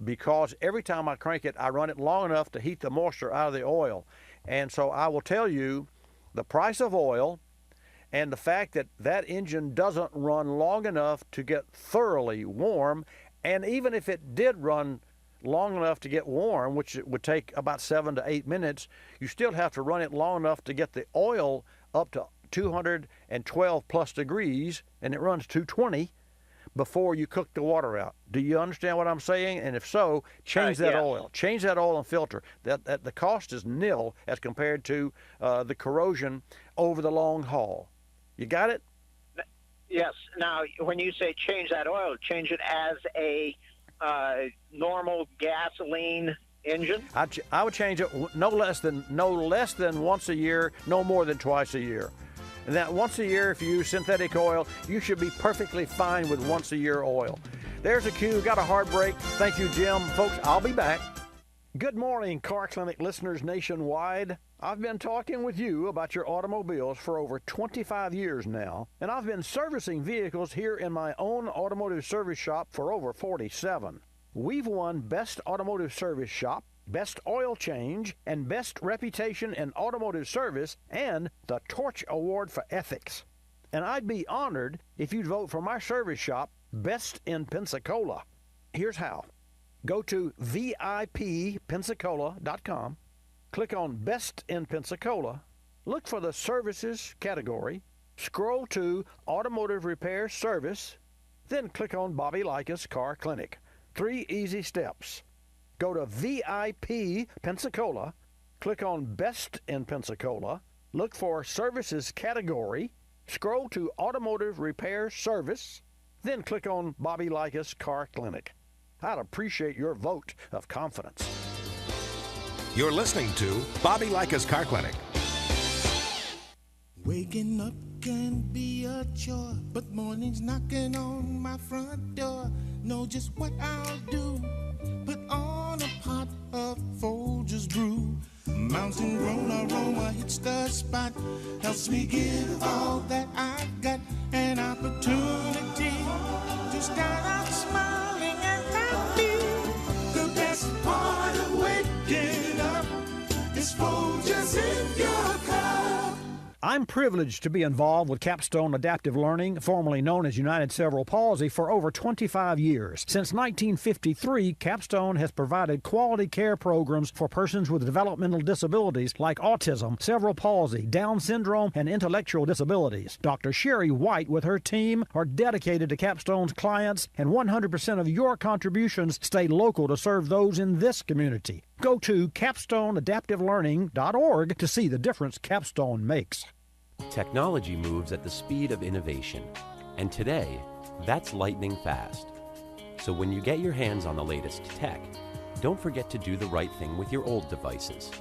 because every time I crank it, I run it long enough to heat the moisture out of the oil. And so I will tell you, the price of oil and the fact that that engine doesn't run long enough to get thoroughly warm, and even if it did run long enough to get warm, which it would take about 7 to 8 minutes, you still have to run it long enough to get the oil up to 212 plus degrees, and it runs 220 before you cook the water out. Do you understand what I'm saying? And if so, change that oil. Change that oil and filter. That the cost is nil as compared to the corrosion over the long haul. You got it? Yes. Now, when you say change that oil, change it as a normal gasoline engine? I would change it no less than once a year, no more than twice a year. And that once a year, if you use synthetic oil, you should be perfectly fine with once a year oil. There's a cue. Got a hard break. Thank you, Jim. Folks, I'll be back. Good morning, Car Clinic listeners nationwide. I've been talking with you about your automobiles for over 25 years now, and I've been servicing vehicles here in my own automotive service shop for over 47. We've won Best Automotive Service Shop, Best Oil Change, and Best Reputation in Automotive Service, and the Torch Award for Ethics. And I'd be honored if you'd vote for my service shop Best in Pensacola. Here's how. Go to VIPPensacola.com, click on Best in Pensacola, look for the Services category, scroll to Automotive Repair Service, then click on Bobby Likis Car Clinic. 3 easy steps. Go to VIP Pensacola, click on Best in Pensacola, look for Services category, scroll to Automotive Repair Service, then click on Bobby Likis Car Clinic. I'd appreciate your vote of confidence. You're listening to Bobby Likis Car Clinic. Waking up can be a chore, but mornings knocking on my front door. Know just what I'll do. Put on a pot of Folgers brew. Mountain grown aroma hits the spot. Helps me give all that I've got. An opportunity to start out smiling and happy. The best part of waking up is Folgers in your cup. I'm privileged to be involved with Capstone Adaptive Learning, formerly known as United Cerebral Palsy, for over 25 years. Since 1953, Capstone has provided quality care programs for persons with developmental disabilities like autism, cerebral palsy, Down syndrome, and intellectual disabilities. Dr. Sherry White with her team are dedicated to Capstone's clients, and 100% of your contributions stay local to serve those in this community. Go to capstoneadaptivelearning.org to see the difference Capstone makes. Technology moves at the speed of innovation, and today, that's lightning fast. So when you get your hands on the latest tech, don't forget to do the right thing with your old devices.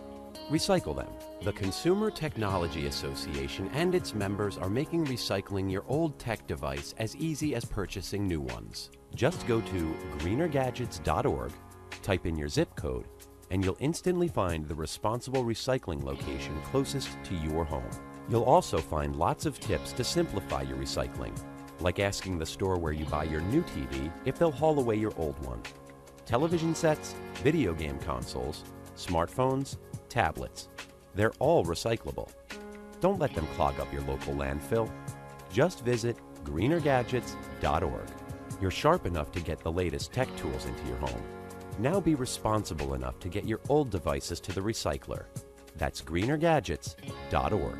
Recycle them. The Consumer Technology Association and its members are making recycling your old tech device as easy as purchasing new ones. Just go to greenergadgets.org, type in your zip code, and you'll instantly find the responsible recycling location closest to your home. You'll also find lots of tips to simplify your recycling, like asking the store where you buy your new TV if they'll haul away your old one. Television sets, video game consoles, smartphones, tablets, they're all recyclable. Don't let them clog up your local landfill. Just visit greenergadgets.org. You're sharp enough to get the latest tech tools into your home. Now be responsible enough to get your old devices to the recycler. That's greenergadgets.org.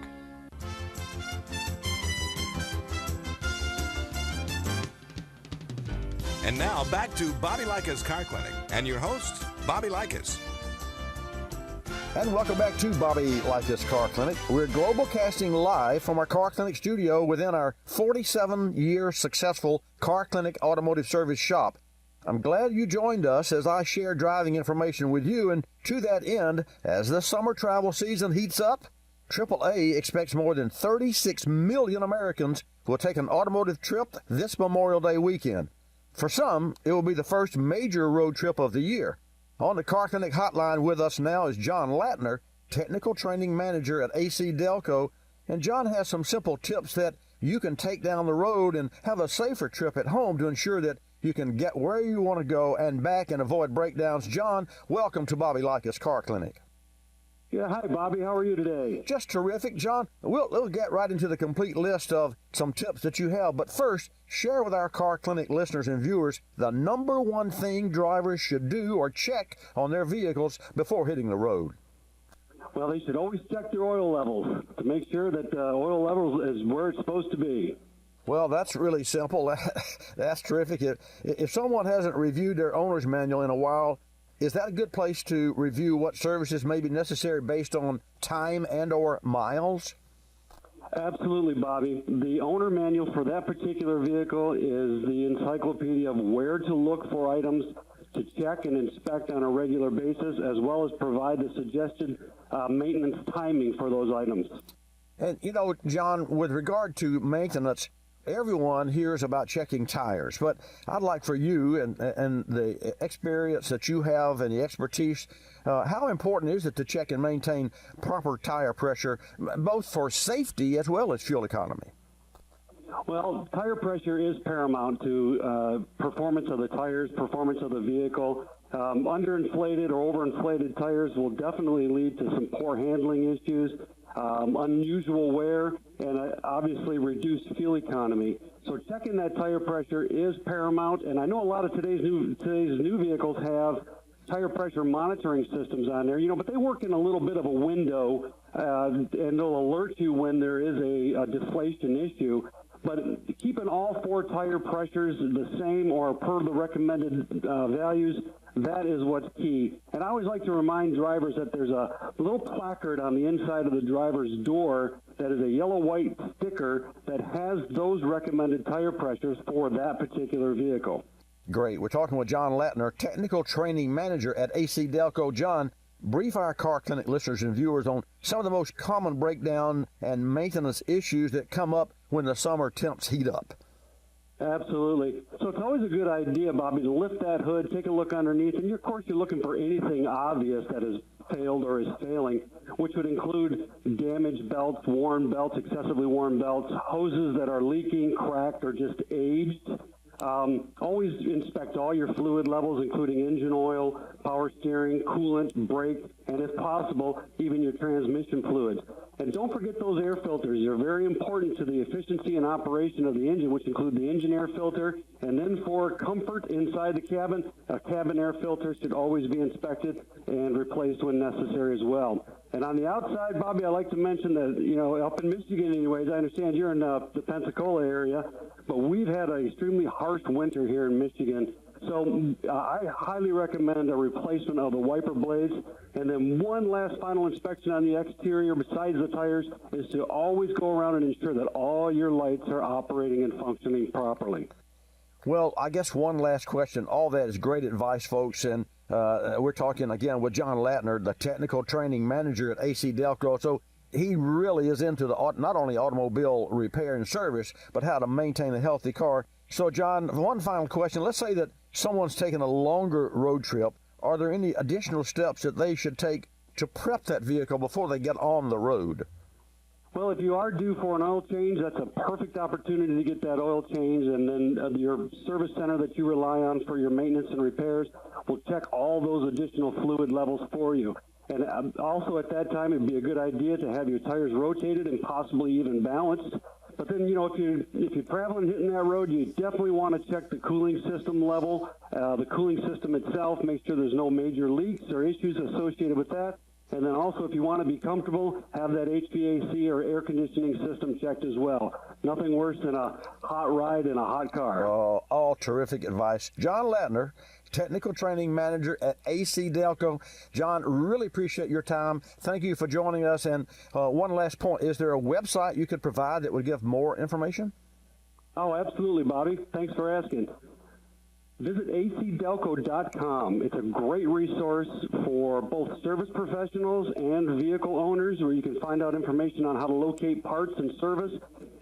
And now back to Bobby Likis Car Clinic and your host, Bobby Likis. And welcome back to Bobby Likis Car Clinic. We're global casting live from our Car Clinic studio within our 47-year successful Car Clinic automotive service shop. I'm glad you joined us as I share driving information with you, and to that end, as the summer travel season heats up, AAA expects more than 36 million Americans will take an automotive trip this Memorial Day weekend. For some, it will be the first major road trip of the year. On the Car Clinic hotline with us now is John Latner, Technical Training Manager at AC Delco. And John has some simple tips that you can take down the road and have a safer trip at home to ensure that you can get where you want to go and back and avoid breakdowns. John, welcome to Bobby Likis Car Clinic. Yeah, hi, Bobby. How are you today? Just terrific, John. We'll get right into the complete list of some tips that you have. But first, share with our Car Clinic listeners and viewers the number one thing drivers should do or check on their vehicles before hitting the road. Well, they should always check their oil levels to make sure that oil levels is where it's supposed to be. Well, that's really simple. That's terrific. If someone hasn't reviewed their owner's manual in a while, is that a good place to review what services may be necessary based on time and or miles? Absolutely, Bobby. The owner manual for that particular vehicle is the encyclopedia of where to look for items to check and inspect on a regular basis, as well as provide the suggested maintenance timing for those items. And, you know, John, with regard to maintenance, everyone hears about checking tires, but I'd like for you and the experience that you have and the expertise, how important is it to check and maintain proper tire pressure, both for safety as well as fuel economy? Well, tire pressure is paramount to performance of the tires, performance of the vehicle. Underinflated or overinflated tires will definitely lead to some poor handling issues, unusual wear, and obviously reduced fuel economy. So checking that tire pressure is paramount, and I know a lot of today's new vehicles have tire pressure monitoring systems on there, but they work in a little bit of a window, and they'll alert you when there is a deflation issue. But keeping all four tire pressures the same or per the recommended values, that is what's key. And I always like to remind drivers that there's a little placard on the inside of the driver's door that is a yellow-white sticker that has those recommended tire pressures for that particular vehicle. Great. We're talking with John Latner, Technical Training Manager at AC Delco. John, brief our Car Clinic listeners and viewers on some of the most common breakdown and maintenance issues that come up when the summer temps heat up. Absolutely. So it's always a good idea, Bobby, to lift that hood, take a look underneath, and of course you're looking for anything obvious that has failed or is failing, which would include damaged belts, worn belts, excessively worn belts, hoses that are leaking, cracked, or just aged. Always inspect all your fluid levels, including engine oil, power steering, coolant, brake, and if possible, even your transmission fluids. And don't forget those air filters. They're very important to the efficiency and operation of the engine, which include the engine air filter. And then for comfort inside the cabin, a cabin air filter should always be inspected and replaced when necessary as well. And on the outside, Bobby, I'd like to mention that, up in Michigan anyways, I understand you're in the Pensacola area, but we've had an extremely harsh winter here in Michigan. So I highly recommend a replacement of the wiper blades. And then one last final inspection on the exterior besides the tires is to always go around and ensure that all your lights are operating and functioning properly. Well, I guess one last question. All that is great advice, folks, and we're talking again with John Latner, the Technical Training Manager at AC Delco. So he really is into the not only automobile repair and service, but how to maintain a healthy car. So, John, one final question. Let's say that someone's taking a longer road trip. Are there any additional steps that they should take to prep that vehicle before they get on the road? Well, if you are due for an oil change, that's a perfect opportunity to get that oil change, and then your service center that you rely on for your maintenance and repairs will check all those additional fluid levels for you. And also at that time, it'd be a good idea to have your tires rotated and possibly even balanced. But then, if you're traveling, hitting that road, you definitely want to check the cooling system level, the cooling system itself, make sure there's no major leaks or issues associated with that. And then also, if you want to be comfortable, have that HVAC or air conditioning system checked as well. Nothing worse than a hot ride in a hot car. Oh, all terrific advice. John Latner, Technical Training Manager at AC Delco. John, really appreciate your time. Thank you for joining us. And one last point, is there a website you could provide that would give more information? Oh, absolutely, Bobby. Thanks for asking. visit acdelco.com. It's a great resource for both service professionals and vehicle owners, where you can find out information on how to locate parts and service.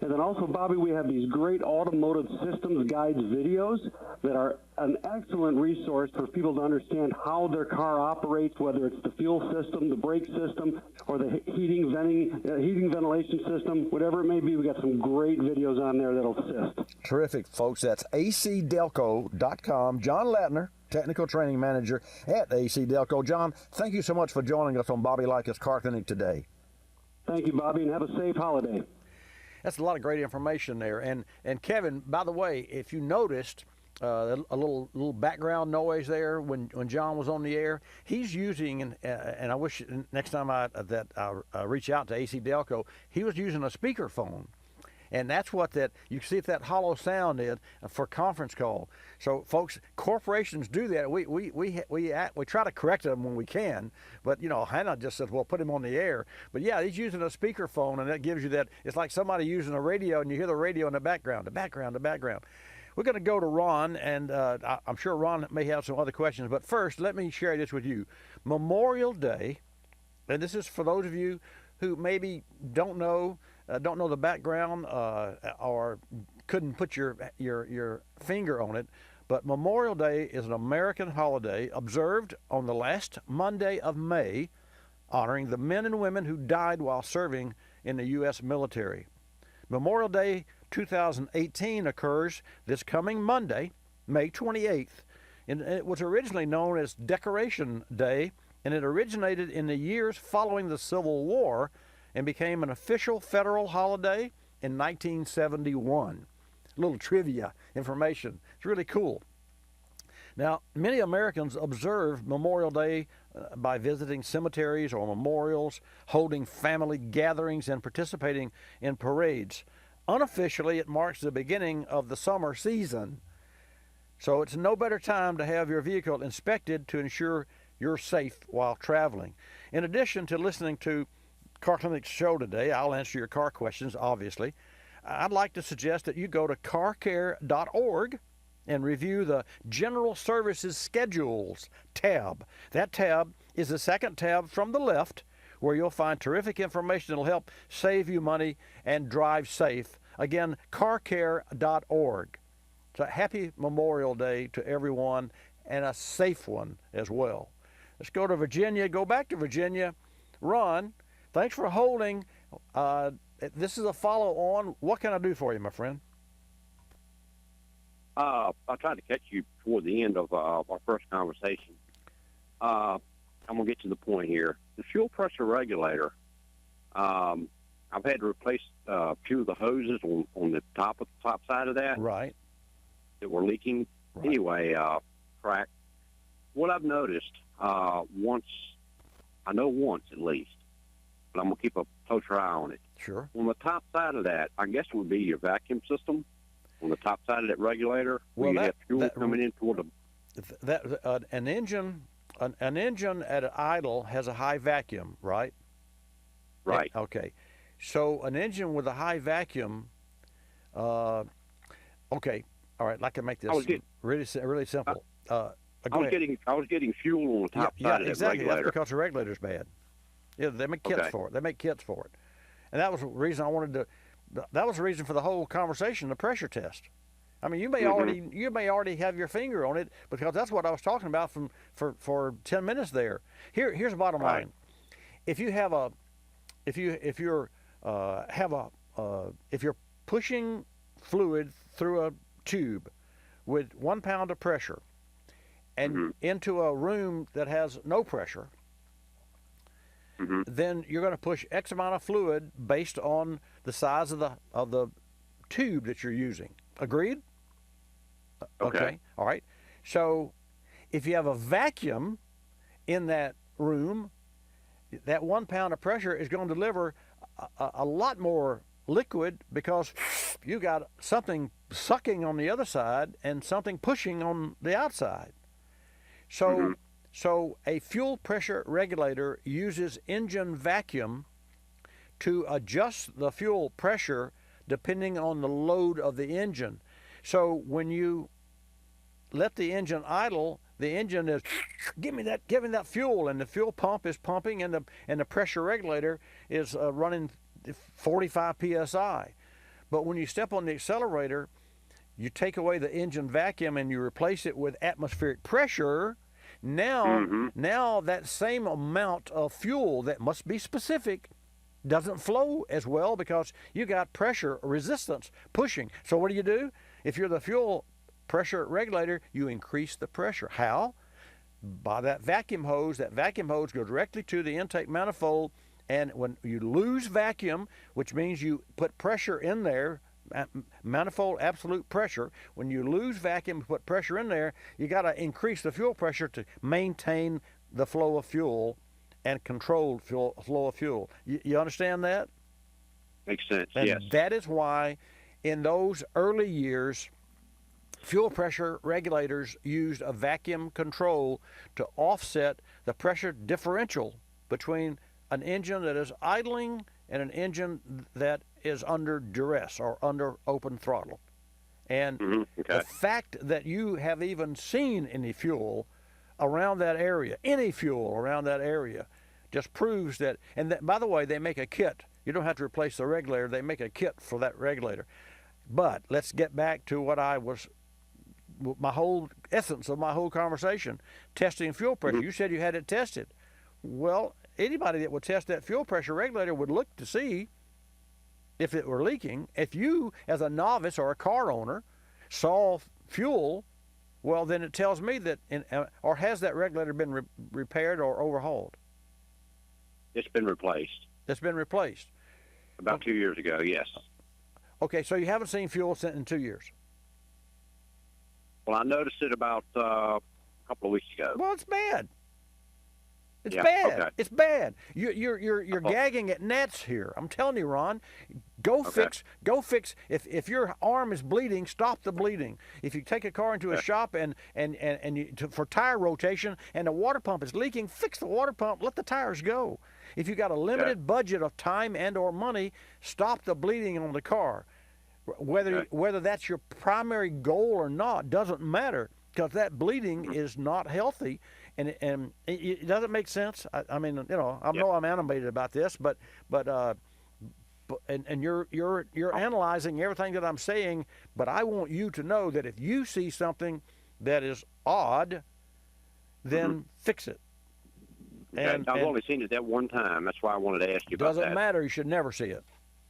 And then also, Bobby, we have these great automotive systems guides videos that are an excellent resource for people to understand how their car operates, whether it's the fuel system, the brake system, or the heating, ventilation system, whatever it may be. We got some great videos on there that'll assist. Terrific, folks. That's acdelco.com. John Latner, Technical Training Manager at AC Delco. John, thank you so much for joining us on Bobby Likis Car Clinic today. Thank you, Bobby, and have a safe holiday. That's a lot of great information there. And Kevin, by the way, if you noticed a little background noise there when John was on the air, he's using, and I wish next time I reach out to AC Delco, he was using a speakerphone. And that's what you can see if that hollow sound is for conference call. So, folks, corporations do that. We try to correct them when we can, but Hannah just says, "Well, put him on the air." But yeah, he's using a speakerphone, and that gives you that. It's like somebody using a radio, and you hear the radio in the background. We're going to go to Ron, and I'm sure Ron may have some other questions. But first, let me share this with you. Memorial Day, and this is for those of you who maybe don't know the background or couldn't put your finger on it, but Memorial Day is an American holiday observed on the last Monday of May, honoring the men and women who died while serving in the U.S. military. Memorial Day 2018 occurs this coming Monday, May 28th, and it was originally known as Decoration Day, and it originated in the years following the Civil War and became an official federal holiday in 1971. A little trivia information. It's really cool. Now, many Americans observe Memorial Day by visiting cemeteries or memorials, holding family gatherings, and participating in parades. Unofficially, it marks the beginning of the summer season. So it's no better time to have your vehicle inspected to ensure you're safe while traveling. In addition to listening to Car Clinic's show today, I'll answer your car questions, obviously. I'd like to suggest that you go to carcare.org and review the General Services Schedules tab. That tab is the second tab from the left, where you'll find terrific information that'll help save you money and drive safe. Again, carcare.org. So happy Memorial Day to everyone, and a safe one as well. Let's go to Virginia. Go back to Virginia. Ron, thanks for holding. This is a follow-on. What can I do for you, my friend? I tried to catch you toward the end of our first conversation. I'm going to get to the point here. The fuel pressure regulator, I've had to replace a few of the hoses on the top side of that. Right. That were leaking. Right. Anyway, cracked. What I've noticed, once at least, but I'm going to keep a closer eye on it. Sure. On the top side of that, I guess it would be your vacuum system. On the top side of that regulator, where you have fuel coming in toward an engine at idle has a high vacuum, right? Right. Okay. So an engine with a high vacuum, okay, all right. I can make this really simple. I was getting fuel on the top side of that exactly. regulator. That's because the regulator's bad. Yeah, they make kits for it. And that was the reason I wanted to. That was the reason for the whole conversation, the pressure test. I mean, you may already have your finger on it, because that's what I was talking about for 10 minutes there. Here's the bottom line: if you're pushing fluid through a tube with 1 pound of pressure and into a room that has no pressure, then you're going to push X amount of fluid based on the size of the tube that you're using. Agreed? Okay. All right. So if you have a vacuum in that room, that 1 pound of pressure is going to deliver a lot more liquid, because you got something sucking on the other side and something pushing on the outside. So So a fuel pressure regulator uses engine vacuum to adjust the fuel pressure depending on the load of the engine. So when you let the engine idle, the engine is give me that fuel, and the fuel pump is pumping, and the pressure regulator is running 45 psi. But when you step on the accelerator, you take away the engine vacuum and you replace it with atmospheric pressure. Now that same amount of fuel that must be specific doesn't flow as well because you got pressure resistance pushing. So what do? If you're the fuel pressure regulator, you increase the pressure. How? By that vacuum hose. That vacuum hose goes directly to the intake manifold, and when you lose vacuum, which means you put pressure in there, manifold absolute pressure, when you lose vacuum, put pressure in there, you got to increase the fuel pressure to maintain the flow of fuel and control flow of fuel. You understand that? Makes sense, and yes. That is why in those early years, fuel pressure regulators used a vacuum control to offset the pressure differential between an engine that is idling and an engine that is under duress or under open throttle. And the fact that you have even seen any fuel around that area, just proves that. And that, by the way, they make a kit. You don't have to replace the regulator. They make a kit for that regulator. But let's get back to what my whole essence of my whole conversation, testing fuel pressure. You said you had it tested. Well, anybody that would test that fuel pressure regulator would look to see if it were leaking. If you, as a novice or a car owner, saw fuel, well, then it tells me that, or has that regulator been repaired or overhauled? It's been replaced. It's been replaced. About 2 years ago, yes. Okay, so you haven't seen fuel in 2 years? Well, I noticed it about a couple of weeks ago. Well, it's bad. It's Yeah, bad. okay. It's bad. You're gagging at gnats here. I'm telling you, Ron. Go fix. If your arm is bleeding, stop the bleeding. If you take a car into a shop and for tire rotation and the water pump is leaking, fix the water pump. Let the tires go. If you got a limited budget of time and or money, stop the bleeding on the car. Whether that's your primary goal or not doesn't matter, because that bleeding is not healthy. And it doesn't make sense. I mean, you know, I know I'm animated about this, but you're analyzing everything that I'm saying. But I want you to know that if you see something that is odd, then fix it. And I've only seen it that one time. That's why I wanted to ask you about that. Doesn't matter. You should never see it.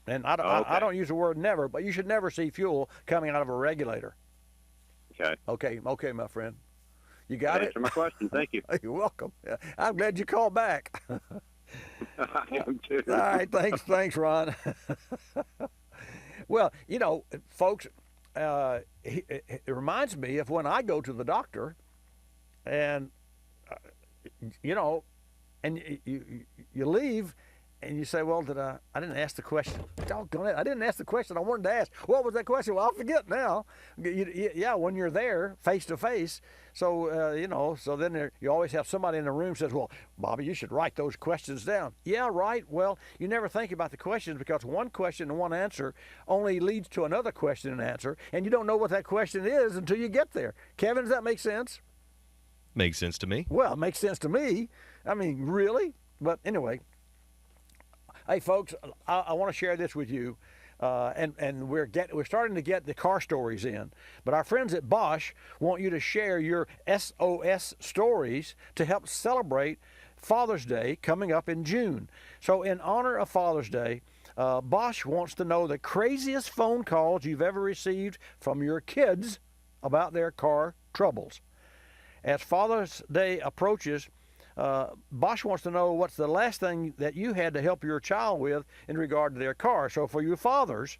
And I don't use the word never, but you should never see fuel coming out of a regulator. Okay, my friend. You got it? Answer my question. Thank you. You're welcome. I'm glad you called back. I am too. All right, thanks, Ron. Well, you know, folks, it reminds me of when I go to the doctor, and you know, and you leave. And you say, well, I didn't ask the question. Doggone it, I didn't ask the question I wanted to ask. What was that question? Well, I'll forget now. Yeah, when you're there, face to face. So, you know, so then you always have somebody in the room says, well, Bobby, you should write those questions down. Yeah, right. Well, you never think about the questions, because one question and one answer only leads to another question and answer, and you don't know what that question is until you get there. Kevin, does that make sense? Makes sense to me. Well, it makes sense to me. I mean, really? But anyway. Hey, folks, I want to share this with you, and we're starting to get the car stories in. But our friends at Bosch want you to share your SOS stories to help celebrate Father's Day coming up in June. So in honor of Father's Day, Bosch wants to know the craziest phone calls you've ever received from your kids about their car troubles. As Father's Day approaches, Bosch wants to know what's the last thing that you had to help your child with in regard to their car. So for you fathers,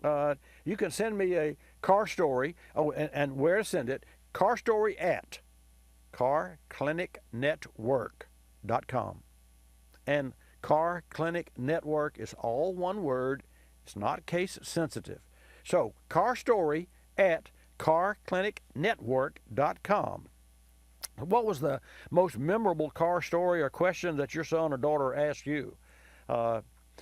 you can send me a car story, and where to send it, car story at carclinicnetwork.com. And Car Clinic Network is all one word. It's not case sensitive. So car story at carclinicnetwork.com. What was the most memorable car story or question that your son or daughter asked you?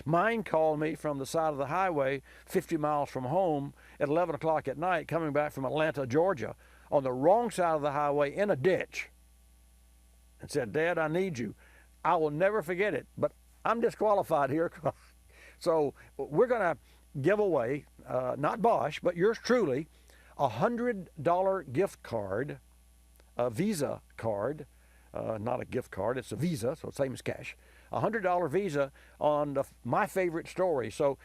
Mine called me from the side of the highway 50 miles from home at 11 o'clock at night coming back from Atlanta, Georgia on the wrong side of the highway in a ditch and said, Dad, I need you. I will never forget it, but I'm disqualified here. So we're going to give away, not Bosch, but yours truly, a $100 gift card, a Visa card, not a gift card, it's a Visa, so same as cash, a $100 Visa on my favorite story. So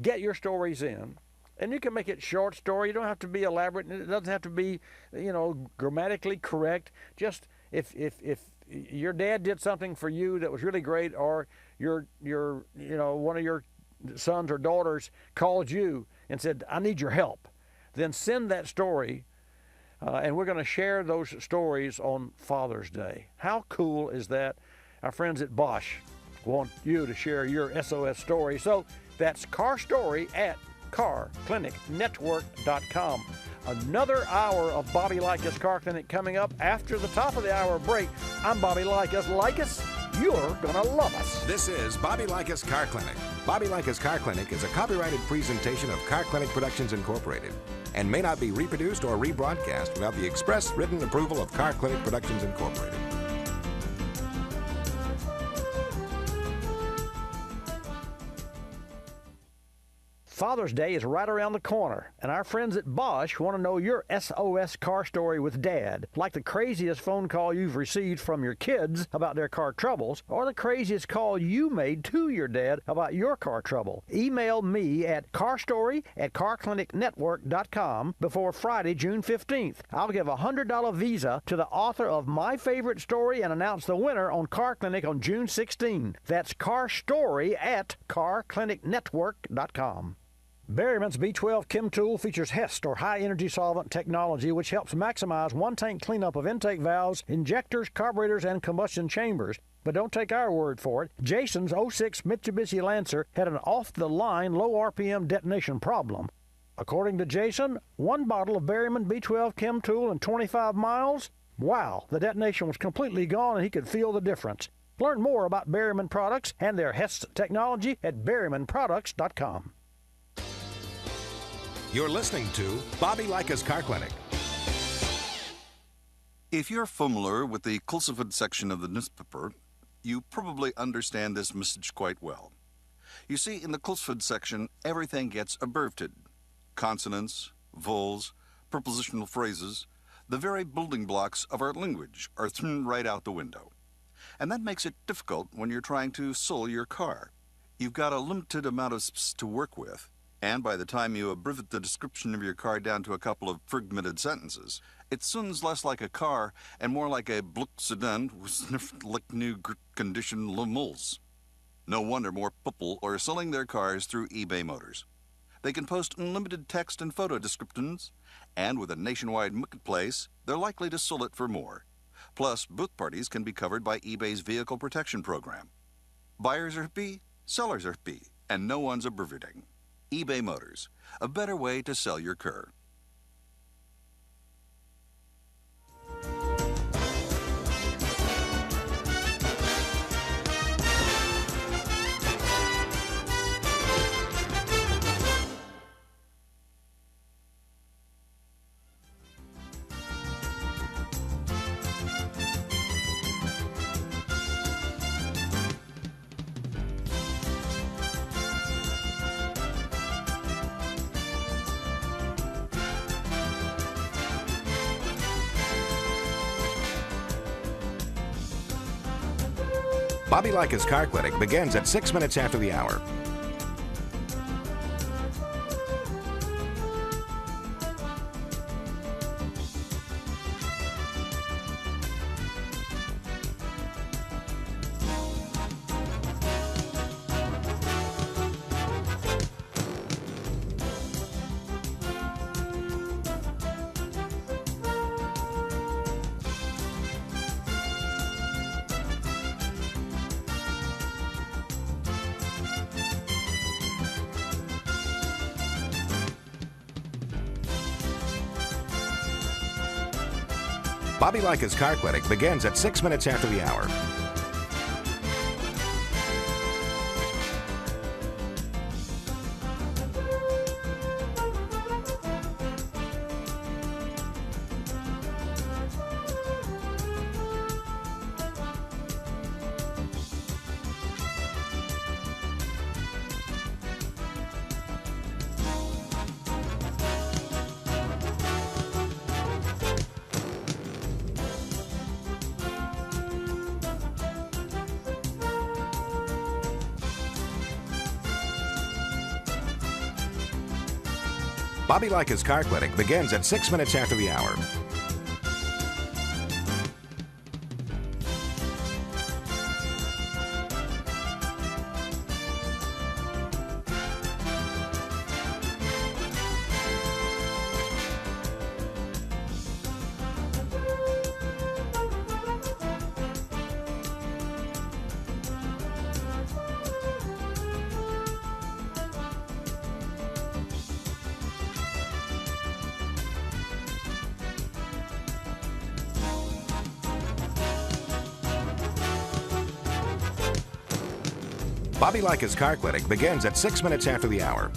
get your stories in, and you can make it short story. You don't have to be elaborate, and it doesn't have to be, grammatically correct. Just if your dad did something for you that was really great, or your one of your sons or daughters called you and said, I need your help, then send that story, and we're going to share those stories on Father's Day. How cool is that? Our friends at Bosch want you to share your SOS story. So that's Car Story at carclinicnetwork.com. Another hour of Bobby Likis Car Clinic coming up after the top of the hour break. I'm Bobby Likis. Likis, you're going to love us. This is Bobby Likis Car Clinic. Bobby Likis Car Clinic is a copyrighted presentation of Car Clinic Productions Incorporated and may not be reproduced or rebroadcast without the express written approval of Car Clinic Productions Incorporated. Father's Day is right around the corner, and our friends at Bosch want to know your SOS car story with Dad, like the craziest phone call you've received from your kids about their car troubles, or the craziest call you made to your dad about your car trouble. Email me at carstory@carclinicnetwork.com before Friday, June 15th. I'll give a $100 Visa to the author of my favorite story and announce the winner on Car Clinic on June 16. That's carstory@carclinicnetwork.com. Berryman's B12 Chem Tool features HEST, or high-energy solvent technology, which helps maximize one-tank cleanup of intake valves, injectors, carburetors, and combustion chambers. But don't take our word for it. Jason's 06 Mitsubishi Lancer had an off-the-line, low RPM detonation problem. According to Jason, one bottle of Berryman B12 Chem Tool and 25 miles, wow, the detonation was completely gone and he could feel the difference. Learn more about Berryman products and their HEST technology at berrymanproducts.com. You're listening to Bobby Likis Car Clinic. If you're familiar with the Kulseford section of the newspaper, you probably understand this message quite well. You see, in the Kulseford section, everything gets abbreviated. Consonants, vowels, prepositional phrases, the very building blocks of our language are thrown right out the window. And that makes it difficult when you're trying to sell your car. You've got a limited amount of space to work with, and by the time you abbreviate the description of your car down to a couple of fragmented sentences, it sounds less like a car and more like a Bluck sedan with sniffed like new condition lemals. No wonder more people are selling their cars through eBay Motors. They can post unlimited text and photo descriptions, and with a nationwide marketplace, they're likely to sell it for more. Plus, both parties can be covered by eBay's vehicle protection program. Buyers are happy, sellers are happy, and no one's abbreviating. eBay Motors, a better way to sell your car. Bobby Likis Car Clinic begins at 6 minutes after the hour. Bobby Likis Car Clinic begins at 6 minutes after the hour. Bobby Likis Car Clinic begins at 6 minutes after the hour. Bobby Likis Car Clinic begins at 6 minutes after the hour.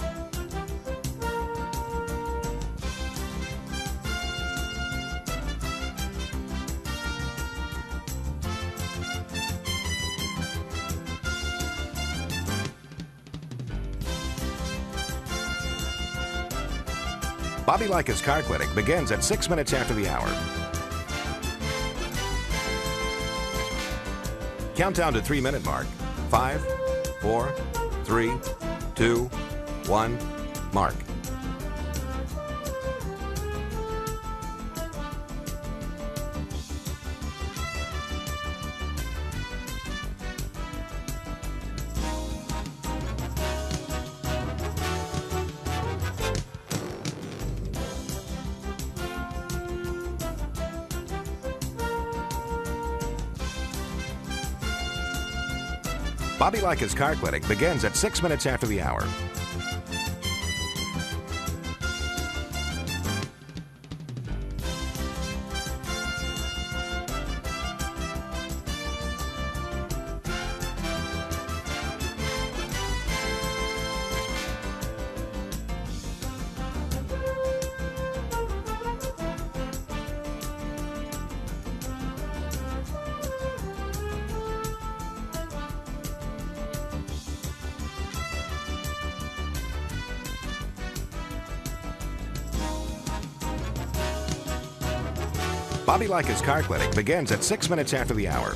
Bobby Likis Car Clinic begins at 6 minutes after the hour. Countdown to 3-minute mark. 5, 4, 3, 2, 1, mark. Bobby Likis Car Clinic begins at 6 minutes after the hour. Bobby Likis Car Clinic begins at 6 minutes after the hour.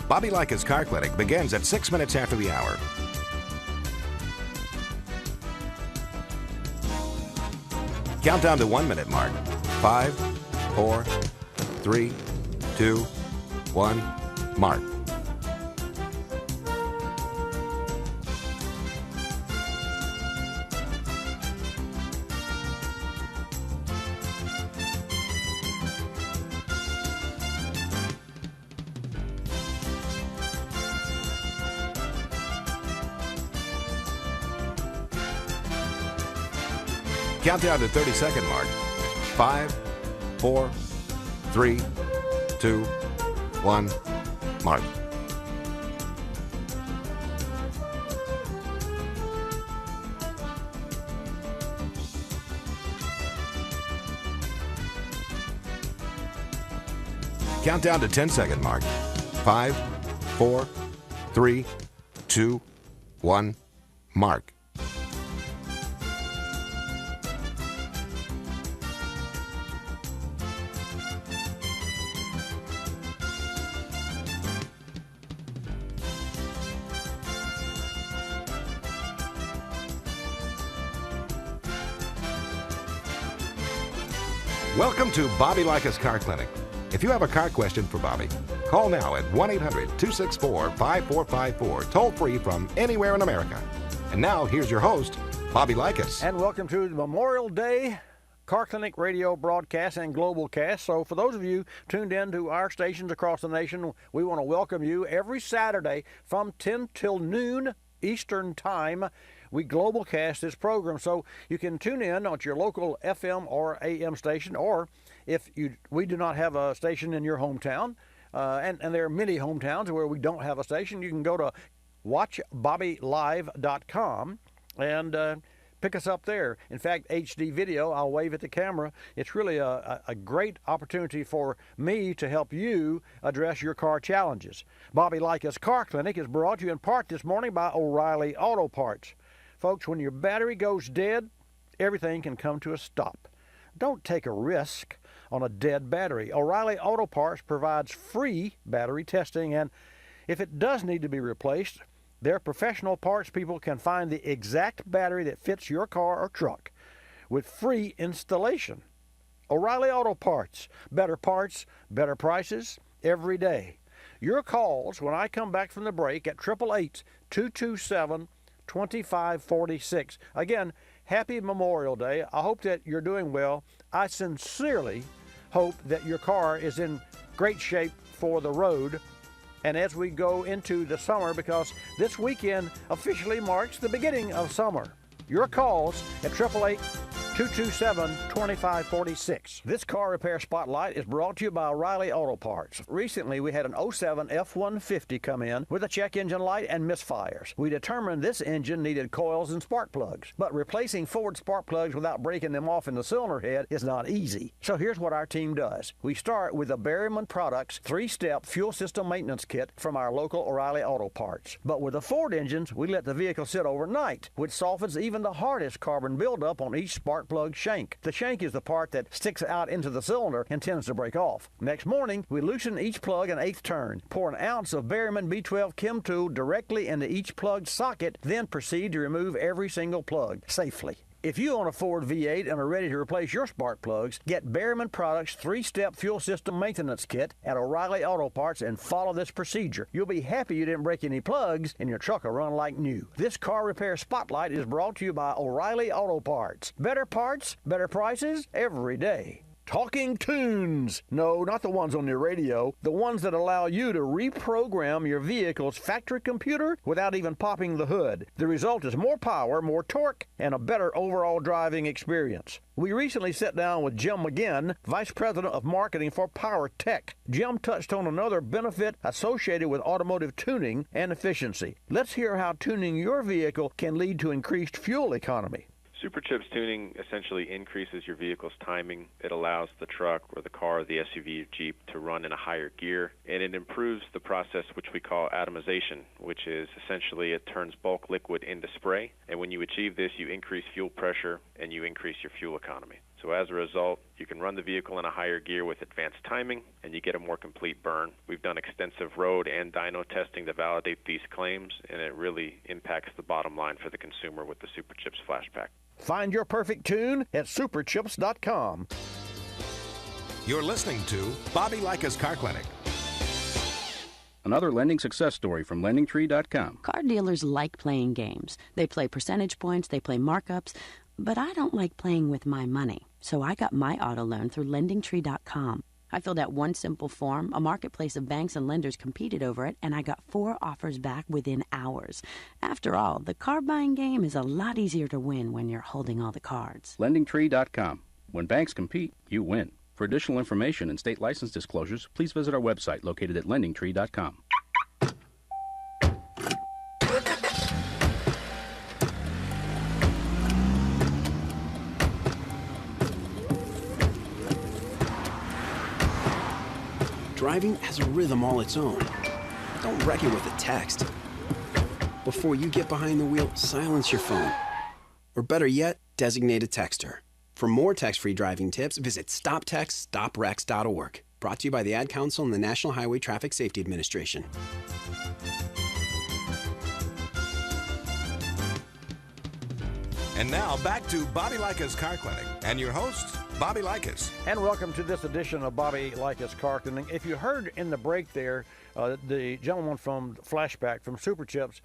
Bobby Likis Car Clinic begins at 6 minutes after the hour. Countdown to 1-minute mark. 5, 4, 3, 2, 1, mark. Countdown to 30-second mark. 5, 4, 3, 2, 1, mark. Countdown to 10-second mark. 5, 4, 3, 2, 1, mark. Welcome to Bobby Likis Car Clinic. If you have a car question for Bobby, call now at 1-800-264-5454, toll free from anywhere in America. And now, here's your host, Bobby Likis. And welcome to the Memorial Day Car Clinic radio broadcast and global cast. So for those of you tuned in to our stations across the nation, we want to welcome you every Saturday from 10 till noon Eastern Time. We global cast this program, so you can tune in on your local FM or AM station, or if we do not have a station in your hometown, And there are many hometowns where we don't have a station. You can go to watchbobbylive.com and pick us up there. In fact, HD video, I'll wave at the camera. It's really a great opportunity for me to help you address your car challenges. Bobby Likis Car Clinic is brought to you in part this morning by O'Reilly Auto Parts. Folks, when your battery goes dead, everything can come to a stop. Don't take a risk on a dead battery. O'Reilly Auto Parts provides free battery testing, and if it does need to be replaced, their professional parts people can find the exact battery that fits your car or truck with free installation. O'Reilly Auto Parts, better prices every day. Your calls when I come back from the break at 888-227-2546. Again, happy Memorial Day. I hope that you're doing well. I sincerely hope that your car is in great shape for the road and as we go into the summer, because this weekend officially marks the beginning of summer. Your calls at 888-227-2546. This car repair spotlight is brought to you by O'Reilly Auto Parts. Recently, we had an 07 F-150 come in with a check engine light and misfires. We determined this engine needed coils and spark plugs, but replacing Ford spark plugs without breaking them off in the cylinder head is not easy. So here's what our team does. We start with the Berryman Products 3-step fuel system maintenance kit from our local O'Reilly Auto Parts. But with the Ford engines, we let the vehicle sit overnight, which softens even the hardest carbon buildup on each spark plug shank. The shank is the part that sticks out into the cylinder and tends to break off. Next morning, we loosen each plug an 1/8 turn. Pour an ounce of Berryman B12 Chem Tool directly into each plug socket, then proceed to remove every single plug safely. If you own a Ford V8 and are ready to replace your spark plugs, get Berryman Products 3-step fuel system maintenance kit at O'Reilly Auto Parts and follow this procedure. You'll be happy you didn't break any plugs and your truck will run like new. This car repair spotlight is brought to you by O'Reilly Auto Parts. Better parts, better prices every day. Talking tunes. No, not the ones on your radio. The ones that allow you to reprogram your vehicle's factory computer without even popping the hood. The result is more power, more torque, and a better overall driving experience. We recently sat down with Jim McGinn, Vice President of Marketing for Power Tech. Jim touched on another benefit associated with automotive tuning and efficiency. Let's hear how tuning your vehicle can lead to increased fuel economy. Superchips tuning essentially increases your vehicle's timing. It allows the truck or the car, the SUV or Jeep to run in a higher gear, and it improves the process which we call atomization, which is essentially it turns bulk liquid into spray, and when you achieve this, you increase fuel pressure and you increase your fuel economy. So as a result, you can run the vehicle in a higher gear with advanced timing, and you get a more complete burn. We've done extensive road and dyno testing to validate these claims, and it really impacts the bottom line for the consumer with the Superchips Flash Pack. Find your perfect tune at superchips.com. You're listening to Bobby Likis Car Clinic. Another lending success story from LendingTree.com. Car dealers like playing games. They play percentage points, they play markups, but I don't like playing with my money. So I got my auto loan through LendingTree.com. I filled out one simple form, a marketplace of banks and lenders competed over it, and I got 4 offers back within hours. After all, the car buying game is a lot easier to win when you're holding all the cards. LendingTree.com. When banks compete, you win. For additional information and state license disclosures, please visit our website located at LendingTree.com. Driving has a rhythm all its own. Don't wreck it with a text. Before you get behind the wheel, silence your phone. Or better yet, designate a texter. For more text-free driving tips, visit stoptextstoprex.org. Brought to you by the Ad Council and the National Highway Traffic Safety Administration. And now back to Bobby Likis Car Clinic and your host, Bobby Likis. And welcome to this edition of Bobby Likis Car Clinic. If you heard in the break there, the gentleman from Flashback from Superchips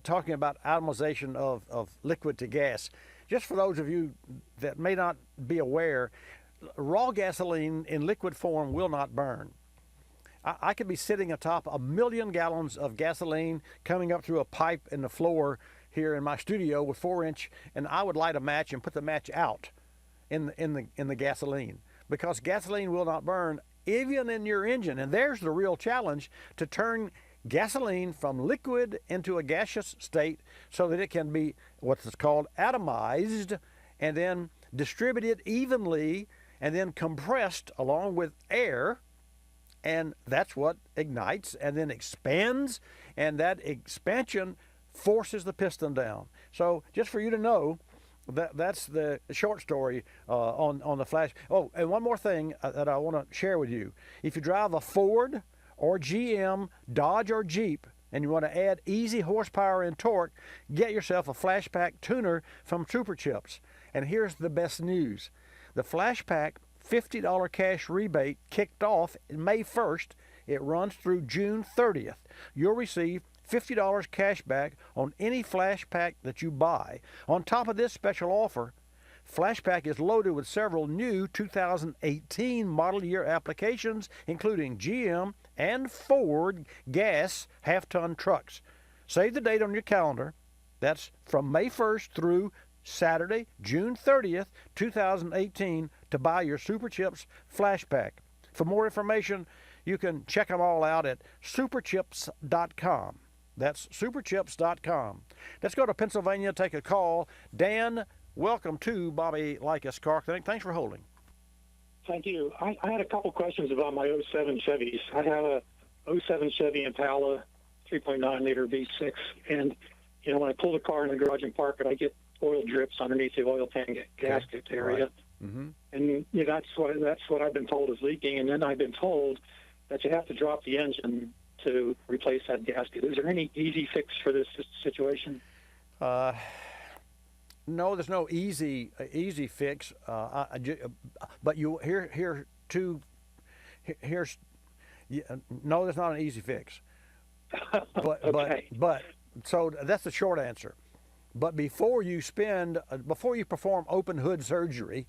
talking about atomization of liquid to gas. Just for those of you that may not be aware, raw gasoline in liquid form will not burn. I could be sitting atop 1 million gallons of gasoline coming up through a pipe in the floor here in my studio with 4-inch, and I would light a match and put the match out in the gasoline, because gasoline will not burn even in your engine. And there's the real challenge, to turn gasoline from liquid into a gaseous state so that it can be what's called atomized and then distributed evenly and then compressed along with air. And that's what ignites and then expands, and that expansion forces the piston down. So just for you to know, that's the short story on the flash. Oh, and one more thing that I want to share with you. If you drive a Ford or GM, Dodge or Jeep, and you want to add easy horsepower and torque, get yourself a Flashpack tuner from Super Chips. And here's the best news. The Flashpack $50 cash rebate kicked off May 1st. It runs through June 30th. You'll receive $50 cash back on any Flashpack that you buy. On top of this special offer, Flashpack is loaded with several new 2018 model year applications, including GM and Ford gas half-ton trucks. Save the date on your calendar. That's from May 1st through Saturday, June 30th, 2018, to buy your Super Chips Flashpack. For more information, you can check them all out at superchips.com. That's superchips.com. Let's go to Pennsylvania, take a call. Dan, welcome to Bobby Likis Car Clinic. Thanks for holding. Thank you. I had a couple questions about my 07 Chevys. I have a 07 Chevy Impala 3.9-liter V6, and when I pull the car in the garage and park it, I get oil drips underneath the oil pan gasket area. Right. Mm-hmm. And that's what I've been told is leaking. And then I've been told that you have to drop the engine to replace that gasket. Is there any easy fix for this situation? No, there's no easy fix. But no, there's not an easy fix. But okay. but so that's the short answer. But before you perform open hood surgery,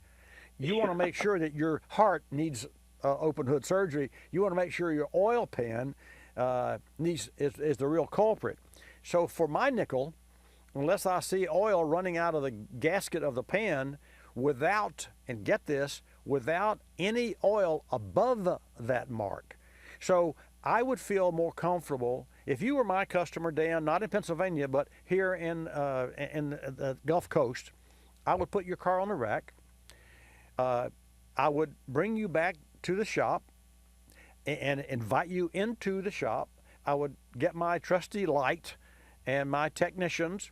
you want to make sure that your heart needs open hood surgery. You want to make sure your oil pan is the real culprit. So for my nickel, unless I see oil running out of the gasket of the pan without any oil above that mark. So I would feel more comfortable if you were my customer, Dan, not in Pennsylvania, but here in the Gulf Coast. I would put your car on the rack. I would bring you back to the shop and invite you into the shop. I would get my trusty light and my technicians,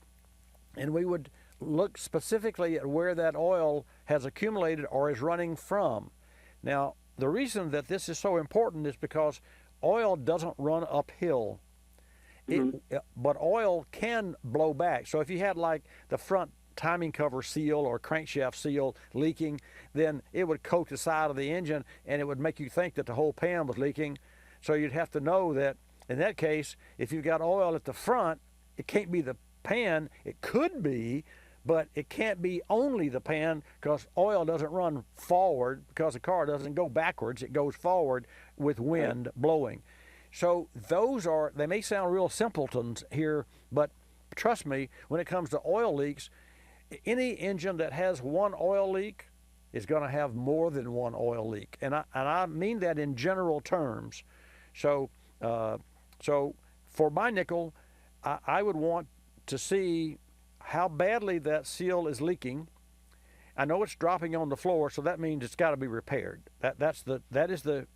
and we would look specifically at where that oil has accumulated or is running from. Now, the reason that this is so important is because oil doesn't run uphill. But oil can blow back. So if you had like the front timing cover seal or crankshaft seal leaking, then it would coat the side of the engine and it would make you think that the whole pan was leaking. So you'd have to know that in that case, if you've got oil at the front, it can't be the pan. It could be, but it can't be only the pan, because oil doesn't run forward, because the car doesn't go backwards. It goes forward with wind blowing. So they may sound real simpletons here, but trust me, when it comes to oil leaks, any engine that has one oil leak is going to have more than one oil leak. And I mean that in general terms. So for my nickel, I would want to see how badly that seal is leaking. I know it's dropping on the floor, so that means it's got to be repaired. That is the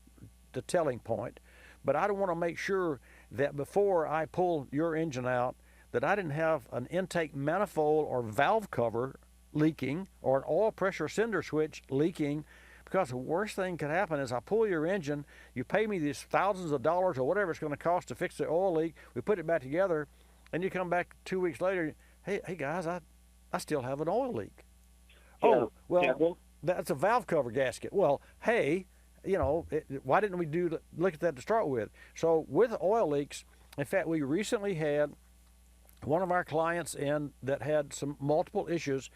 telling point. But I want to make sure that before I pull your engine out, that I didn't have an intake manifold or valve cover leaking or an oil pressure sender switch leaking, because the worst thing could happen is I pull your engine, you pay me these thousands of dollars or whatever it's going to cost to fix the oil leak, we put it back together, and you come back 2 weeks later, hey guys, I still have an oil leak. Yeah. Well, that's a valve cover gasket. Well, hey, why didn't we look at that to start with? So with oil leaks, in fact, we recently had one of our clients in that had some multiple issues,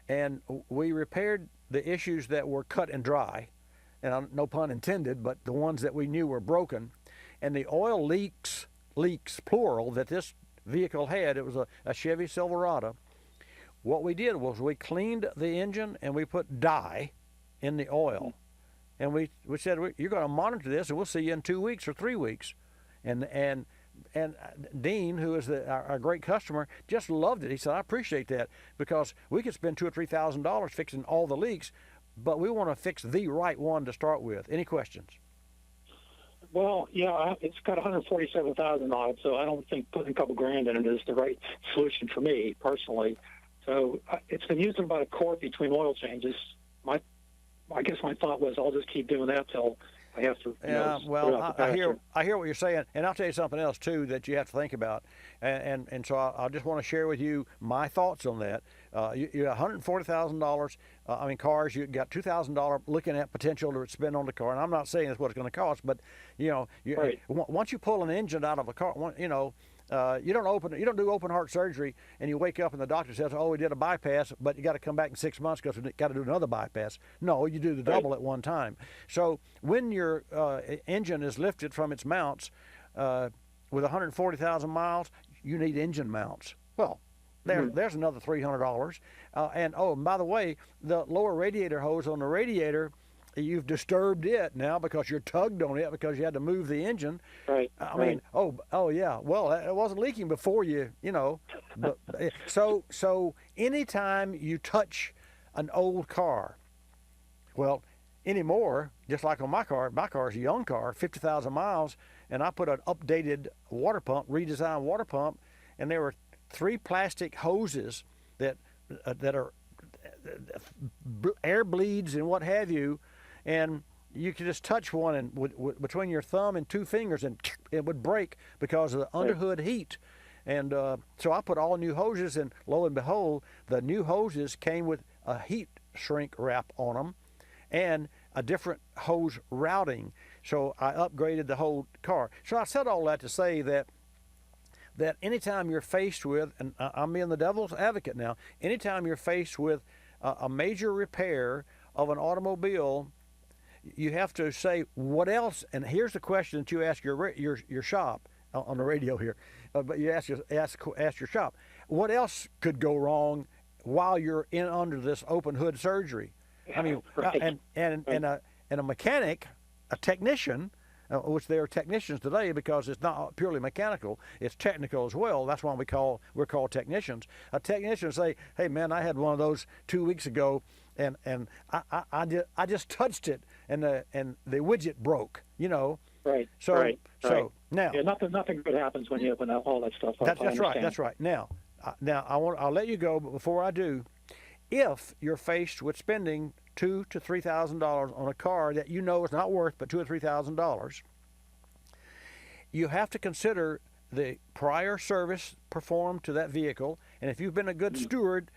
and we repaired the issues that were cut and dry, and no pun intended, but the ones that we knew were broken. And the oil leaks plural, that this vehicle had, it was a Chevy Silverado. What we did was we cleaned the engine and we put dye in the oil. And we said, you're going to monitor this, and we'll see you in 2 weeks or 3 weeks. And Dean, who is our great customer, just loved it. He said, I appreciate that, because we could spend $2,000 or $3,000 fixing all the leaks, but we want to fix the right one to start with. Any questions? Well, yeah, it's got 147,000 on it, so I don't think putting a couple grand in it is the right solution for me personally. So it's been used in about a quart between oil changes. I guess my thought was I'll just keep doing that till I have to. I hear what you're saying, and I'll tell you something else too that you have to think about, and so I just want to share with you my thoughts on that. You got $140,000. Cars. You got $2,000 looking at potential to spend on the car, and I'm not saying that's what it's going to cost, but once you pull an engine out of a car, you don't do open heart surgery, and you wake up and the doctor says, "Oh, we did a bypass, but you got to come back in 6 months because we got to do another bypass." No, you do the double at one time. So when your engine is lifted from its mounts with 140,000 miles, you need engine mounts. Well, there's another $300. And by the way, the lower radiator hose on the radiator, you've disturbed it now because you're tugged on it because you had to move the engine. Right. Yeah. Well, it wasn't leaking before But, so anytime you touch an old car, well, anymore, just like on my car's a young car, 50,000 miles, and I put an updated water pump, redesigned water pump, and there were 3 plastic hoses that are air bleeds and what have you, and you could just touch one and between your thumb and 2 fingers, and it would break because of the underhood heat. And so I put all new hoses, and lo and behold, the new hoses came with a heat shrink wrap on them and a different hose routing. So I upgraded the whole car. So I said all that to say that anytime you're faced with, and I'm being the devil's advocate now, anytime you're faced with a major repair of an automobile, you have to say, what else? And here's the question that you ask your shop on the radio here, but you ask your shop, what else could go wrong while you're under this open hood surgery? Right. And a mechanic, a technician, which there are technicians today because it's not purely mechanical, it's technical as well. That's why we're called technicians. A technician say, "Hey man, I had one of those 2 weeks ago, and I just touched it, and the widget broke." Right. So now, nothing good happens when you open up all that stuff up. That's right. That's right. Now I'll let you go, but before I do, if you're faced with spending $2,000 to $3,000 on a car that you know is not worth but $2,000 or $3,000, you have to consider the prior service performed to that vehicle, and if you've been a good steward,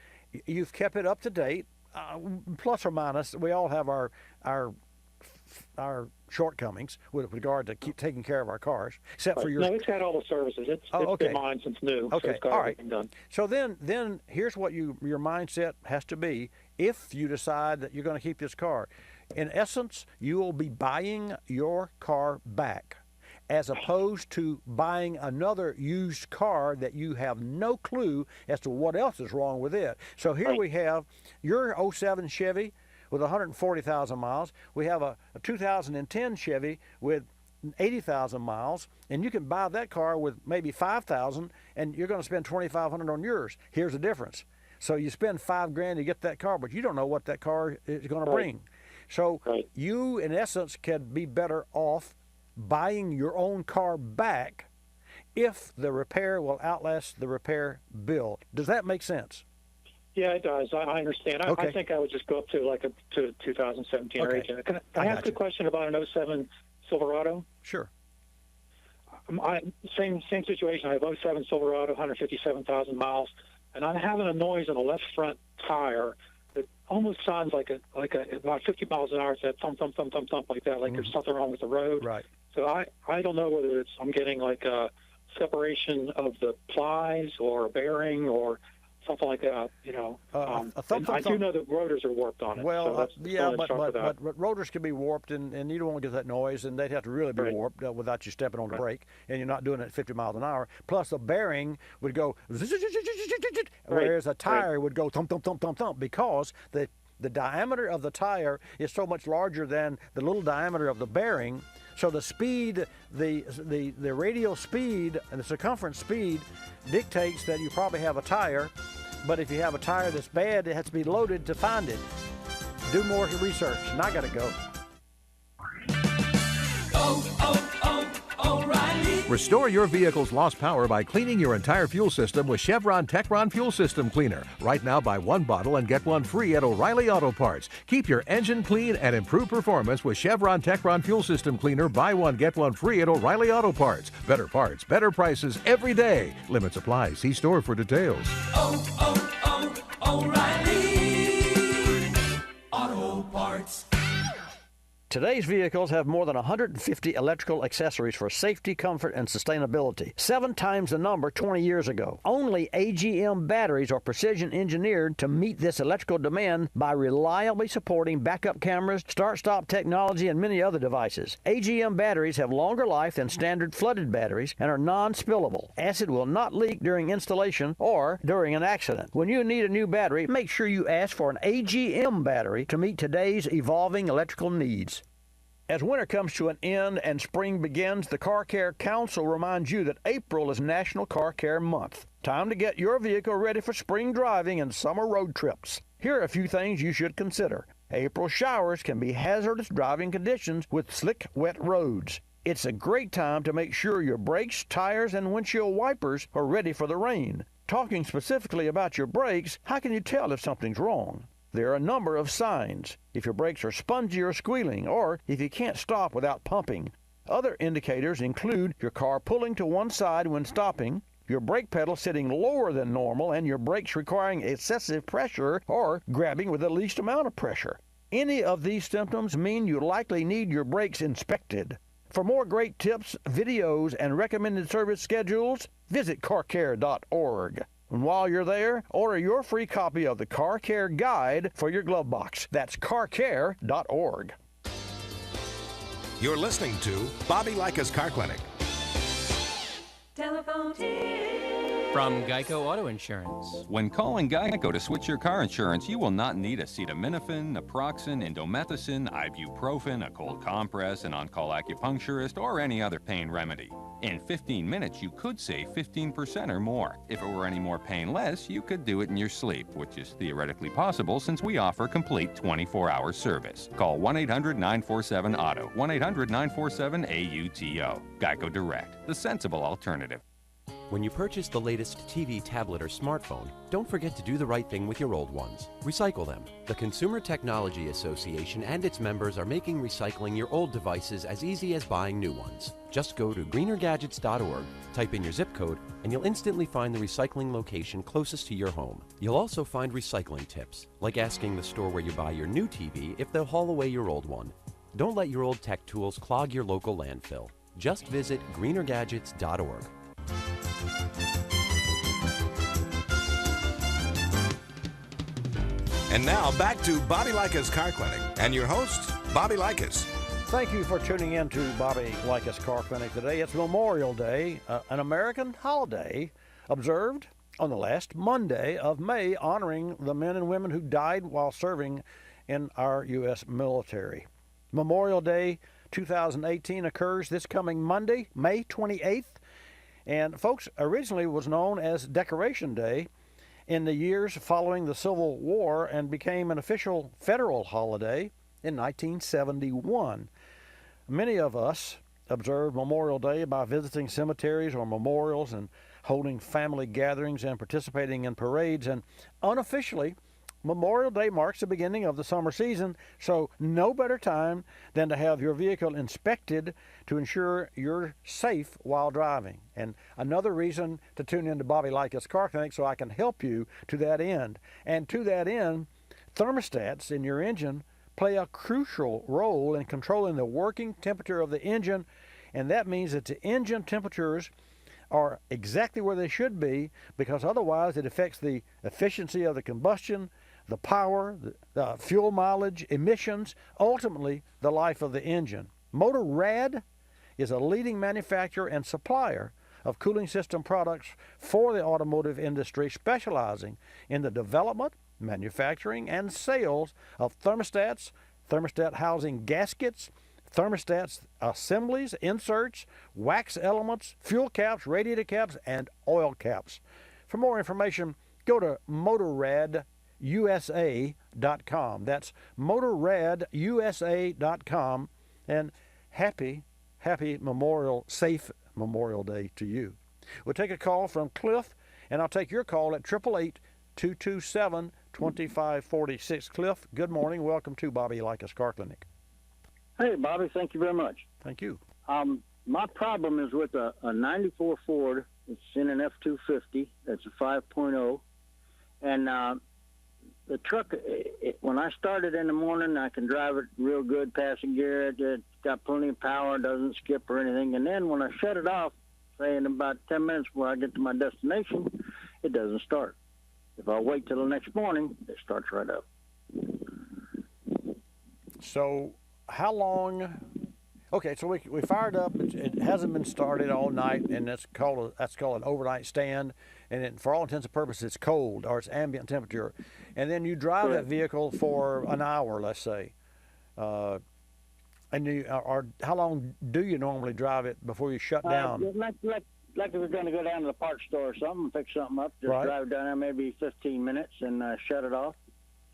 you've kept it up to date, plus or minus. We all have our shortcomings with regard to keep taking care of our cars, except for your. No, it's had all the services. It's been mine since new. Okay, so it's got all right. everything done. So then here's what your mindset has to be if you decide that you're going to keep this car. In essence, you will be buying your car back, as opposed to buying another used car that you have no clue as to what else is wrong with it. So here we have your 07 Chevy with 140,000 miles. We have a 2010 Chevy with 80,000 miles, and you can buy that car with maybe 5,000, and you're going to spend 2,500 on yours. Here's the difference. So you spend $5,000 to get that car, but you don't know what that car is going to bring. So you, in essence, can be better off buying your own car back if the repair will outlast the repair bill. Does that make sense? Yeah, it does. I understand. I think I would just go up to to 2017 or 18. Can I ask a question about an 07 Silverado? Sure. Same situation. I have 07 Silverado, 157,000 miles, and I'm having a noise on the left front tire that almost sounds like about 50 miles an hour. It's that thump, thump, thump, thump, thump like that, like there's something wrong with the road. Right. So I don't know whether I'm getting like a separation of the plies or a bearing or something like that, I do know that rotors are warped on it. Well, but rotors can be warped, and you don't want to get that noise, and they'd have to really be warped without you stepping on the brake, and you're not doing it at 50 miles an hour. Plus, the bearing would go, whereas a tire would go thump, thump, thump, thump, thump, because The diameter of the tire is so much larger than the little diameter of the bearing, so the speed, the radial speed and the circumference speed dictates that you probably have a tire, but if you have a tire that's bad, it has to be loaded to find it. Do more research, and I gotta go. O'Reilly. Restore your vehicle's lost power by cleaning your entire fuel system with Chevron Techron Fuel System Cleaner. Right now, buy one bottle and get one free at O'Reilly Auto Parts. Keep your engine clean and improve performance with Chevron Techron Fuel System Cleaner. Buy one, get one free at O'Reilly Auto Parts. Better parts, better prices every day. Limits apply. See store for details. O'Reilly Auto Parts. Today's vehicles have more than 150 electrical accessories for safety, comfort, and sustainability. 7 times the number 20 years ago. Only AGM batteries are precision engineered to meet this electrical demand by reliably supporting backup cameras, start-stop technology, and many other devices. AGM batteries have longer life than standard flooded batteries and are non-spillable. Acid will not leak during installation or during an accident. When you need a new battery, make sure you ask for an AGM battery to meet today's evolving electrical needs. As winter comes to an end and spring begins, the Car Care Council reminds you that April is National Car Care Month. Time to get your vehicle ready for spring driving and summer road trips. Here are a few things you should consider. April showers can be hazardous driving conditions with slick, wet roads. It's a great time to make sure your brakes, tires, and windshield wipers are ready for the rain. Talking specifically about your brakes, how can you tell if something's wrong? There are a number of signs. If your brakes are spongy or squealing, or if you can't stop without pumping. Other indicators include your car pulling to one side when stopping, your brake pedal sitting lower than normal, and your brakes requiring excessive pressure or grabbing with the least amount of pressure. Any of these symptoms mean you likely need your brakes inspected. For more great tips, videos, and recommended service schedules, visit carcare.org. And while you're there, order your free copy of the Car Care Guide for your glove box. That's carcare.org. You're listening to Bobby Likis Car Clinic. Telephone tip. From Geico Auto Insurance. When calling Geico to switch your car insurance, you will not need acetaminophen, naproxen, indomethacin, ibuprofen, a cold compress, an on-call acupuncturist, or any other pain remedy. In 15 minutes, you could save 15% or more. If it were any more painless, you could do it in your sleep, which is theoretically possible since we offer complete 24-hour service. Call 1-800-947-AUTO, 1-800-947-AUTO. Geico Direct, the sensible alternative. When you purchase the latest TV, tablet, or smartphone, don't forget to do the right thing with your old ones. Recycle them. The Consumer Technology Association and its members are making recycling your old devices as easy as buying new ones. Just go to greenergadgets.org, type in your zip code, and you'll instantly find the recycling location closest to your home. You'll also find recycling tips, like asking the store where you buy your new TV if they'll haul away your old one. Don't let your old tech tools clog your local landfill. Just visit greenergadgets.org. And now back to Bobby Likis Car Clinic and your host, Bobby Likis. Thank you for tuning in to Bobby Likis Car Clinic today. It's Memorial Day, an American holiday observed on the last Monday of May, honoring the men and women who died while serving in our U.S. military. Memorial Day 2018 occurs this coming Monday, May 28th, and folks, originally was known as Decoration Day in the years following the Civil War and became an official federal holiday in 1971. Many of us observe Memorial Day by visiting cemeteries or memorials and holding family gatherings and participating in parades. And unofficially, Memorial Day marks the beginning of the summer season, so no better time than to have your vehicle inspected to ensure you're safe while driving. And another reason to tune into Bobby Likis Car Clinic, so I can help you to that end. And to that end, thermostats in your engine play a crucial role in controlling the working temperature of the engine, and that means that the engine temperatures are exactly where they should be, because otherwise it affects the efficiency of the combustion, the power, the fuel mileage, emissions, ultimately the life of the engine. Motorrad is a leading manufacturer and supplier of cooling system products for the automotive industry, specializing in the development, manufacturing, and sales of thermostats, thermostat housing gaskets, thermostats assemblies, inserts, wax elements, fuel caps, radiator caps, and oil caps. For more information, go to motorradusa.com. That's motorradusa.com. And happy safe Memorial Day to you. We'll take a call from Cliff, and I'll take your call at 888-227-2546. Cliff, good morning. Welcome to Bobby Likis Car Clinic. Hey, Bobby, thank you very much. Thank you. My problem is with a 94 Ford. It's in an F-250. That's a 5.0. And the truck, when I start it in the morning, I can drive it real good, passing gear. It's got plenty of power, doesn't skip or anything. And then when I shut it off, say in about 10 minutes before I get to my destination, it doesn't start. If I wait till the next morning, it starts right up. So how long? Okay, so we fired up. It hasn't been started all night, and that's called an overnight stand. And for all intents and purposes, it's cold or it's ambient temperature. And then you drive that vehicle for an hour, let's say. And how long do you normally drive it before you shut down? Like if we're going to go down to the parts store or something, pick something up, just drive it down there maybe 15 minutes and shut it off.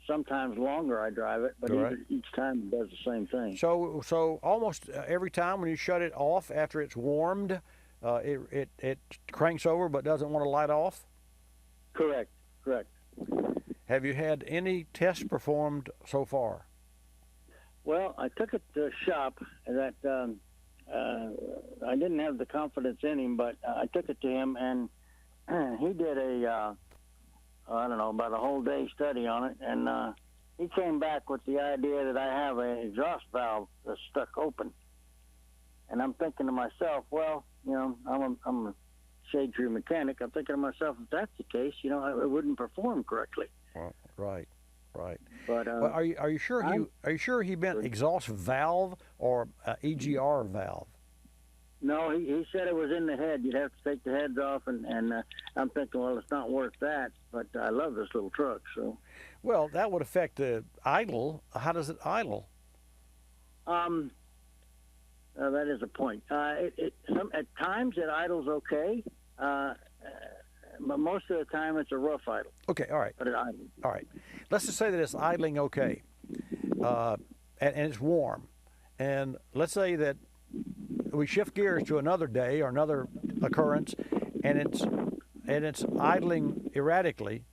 Sometimes longer I drive it, but each time it does the same thing. So almost every time when you shut it off after it's warmed, it cranks over but doesn't want to light off? Correct. Have you had any tests performed so far? Well, I took it to a shop that I didn't have the confidence in him, but I took it to him, and he did about a whole day study on it, and he came back with the idea that I have an exhaust valve that's stuck open. And I'm thinking to myself, well, I'm a shade tree mechanic. I'm thinking to myself, if that's the case, it wouldn't perform correctly. Right. But are you sure he meant exhaust valve or EGR valve? No, he said it was in the head. You'd have to take the heads off, and I'm thinking, well, it's not worth that. But I love this little truck, so. Well, that would affect the idle. How does it idle? That is a point. At times it idles okay, but most of the time it's a rough idle. Okay, all right. But it idles. All right. Let's just say that it's idling okay, and it's warm. And let's say that we shift gears to another day or another occurrence, and it's idling erratically.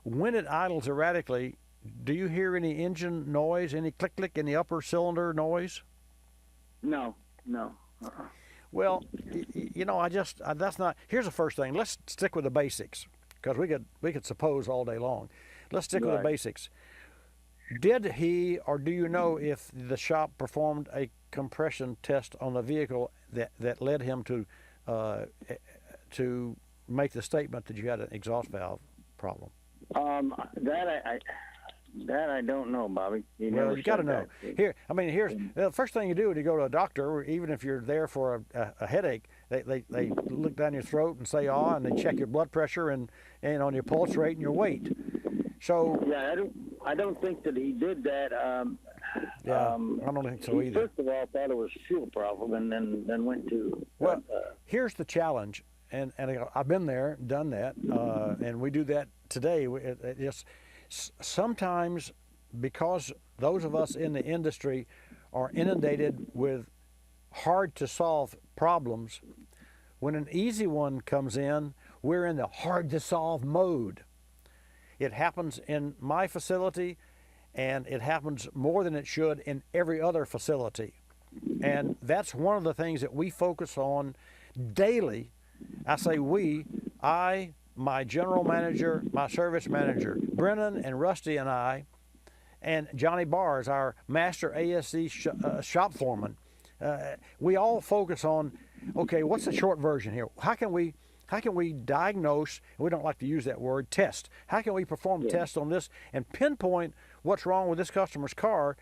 When it idles erratically, do you hear any engine noise, any click in the upper cylinder noise? No. Well, that's not. Here's the first thing. Let's stick with the basics, because we could suppose all day long. Let's stick with the basics. Did he, or do you know if the shop performed a compression test on the vehicle that led him to make the statement that you had an exhaust valve problem? That I don't know, Bobby. You got to know. Here's the first thing you do when you go to a doctor, or even if you're there for a headache, they look down your throat and say, and they check your blood pressure and on your pulse rate and your weight. So yeah, I don't think that he did that. I don't think so either. First of all, thought it was a fuel problem, and then went to. Well, here's the challenge, and I've been there, done that, and we do that today. It just sometimes, because those of us in the industry are inundated with hard to solve problems, when an easy one comes in, we're in the hard to solve mode. It happens in my facility, and it happens more than it should in every other facility. And that's one of the things that we focus on daily. I say I, my general manager, my service manager, Brennan and Rusty and I, and Johnny Bars, our master ASC shop foreman, we all focus on, okay, what's the short version here? How can we diagnose, and we don't like to use that word, test. How can we perform tests on this and pinpoint what's wrong with this customer's car,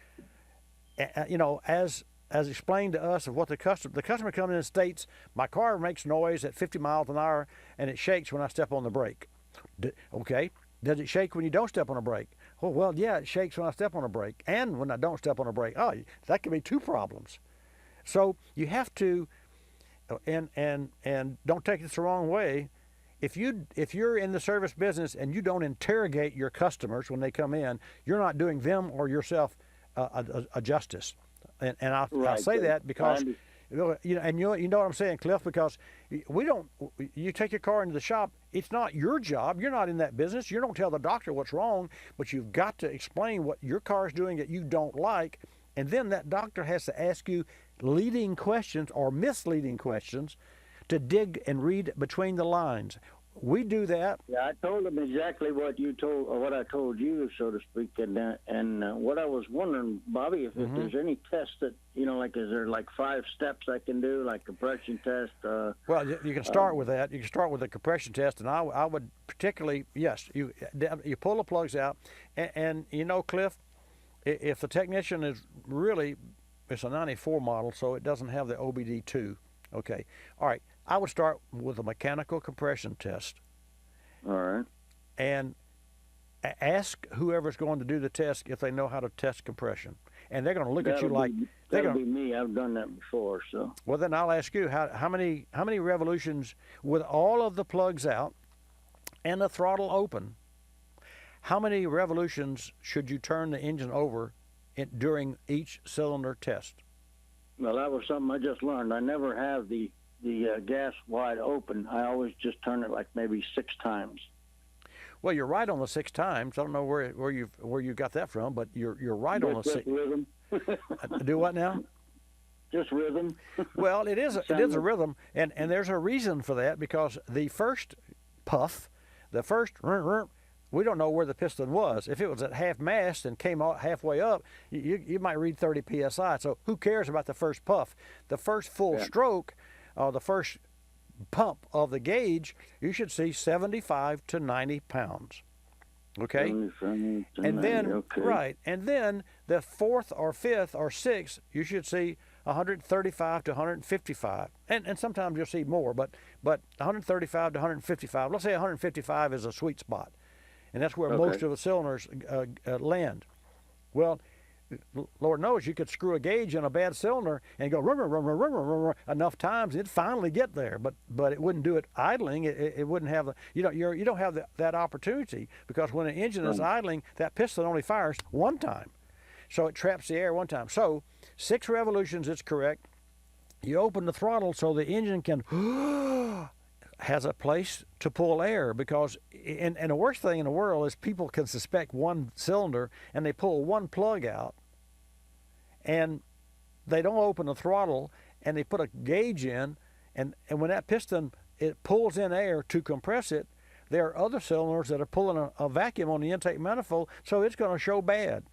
as explained to us of what the customer comes in and states, my car makes noise at 50 miles an hour and it shakes when I step on the brake. Okay, does it shake when you don't step on a brake? Oh, well, yeah, it shakes when I step on a brake and when I don't step on a brake. Oh, that could be two problems. So you have to, and don't take this the wrong way. If you're in the service business and you don't interrogate your customers when they come in, you're not doing them or yourself a justice. And I'll say that because you know what I'm saying, Cliff, because you take your car into the shop, it's not your job. You're not in that business. You don't tell the doctor what's wrong, but you've got to explain what your car is doing that you don't like, and then that doctor has to ask you leading questions or misleading questions to dig and read between the lines. We do that. Yeah, I told him exactly what you told, or what I told you, so to speak. And what I was wondering, Bobby, if there's any test that, like, is there like 5 steps I can do, like compression test? Well, you can start with that. You can start with the compression test, and I would particularly, yes, you pull the plugs out, and Cliff, if the technician is really, it's a 94 model, so it doesn't have the OBD2. Okay, all right. I would start with a mechanical compression test. All right. And ask whoever's going to do the test if they know how to test compression. And they're going to look at you like... That'll be me. I've done that before, so... Well, then I'll ask you, how many revolutions, with all of the plugs out and the throttle open, how many revolutions should you turn the engine over during each cylinder test? Well, that was something I just learned. I never have the gas wide open. I always just turn it like maybe 6 times. Well, you're right on the 6 times. I don't know where you got that from, but you're right on the 6. Rhythm. Do what now? Just rhythm. Well, it is a rhythm, and there's a reason for that, because the first puff, the first we don't know where the piston was. If it was at half mast and came out halfway up, you might read 30 psi. So who cares about the first puff? The first full stroke, the first pump of the gauge, you should see 75 to 90 pounds. Okay? And then, right, and then the 4th or 5th or 6th, you should see 135 to 155. And sometimes you'll see more, but 135 to 155. Let's say 155 is a sweet spot. And that's where most of the cylinders land. Well, Lord knows you could screw a gauge in a bad cylinder and go enough times, it'd finally get there. But it wouldn't do it idling. It wouldn't have you don't have that opportunity, because when an engine is idling, that piston only fires one time, so it traps the air one time. So 6 revolutions, it's correct. You open the throttle so the engine can has a place to pull air, because and the worst thing in the world is people can suspect one cylinder and they pull one plug out and they don't open the throttle and they put a gauge in, and when that piston, it pulls in air to compress it, there are other cylinders that are pulling a vacuum on the intake manifold, so it's going to show bad.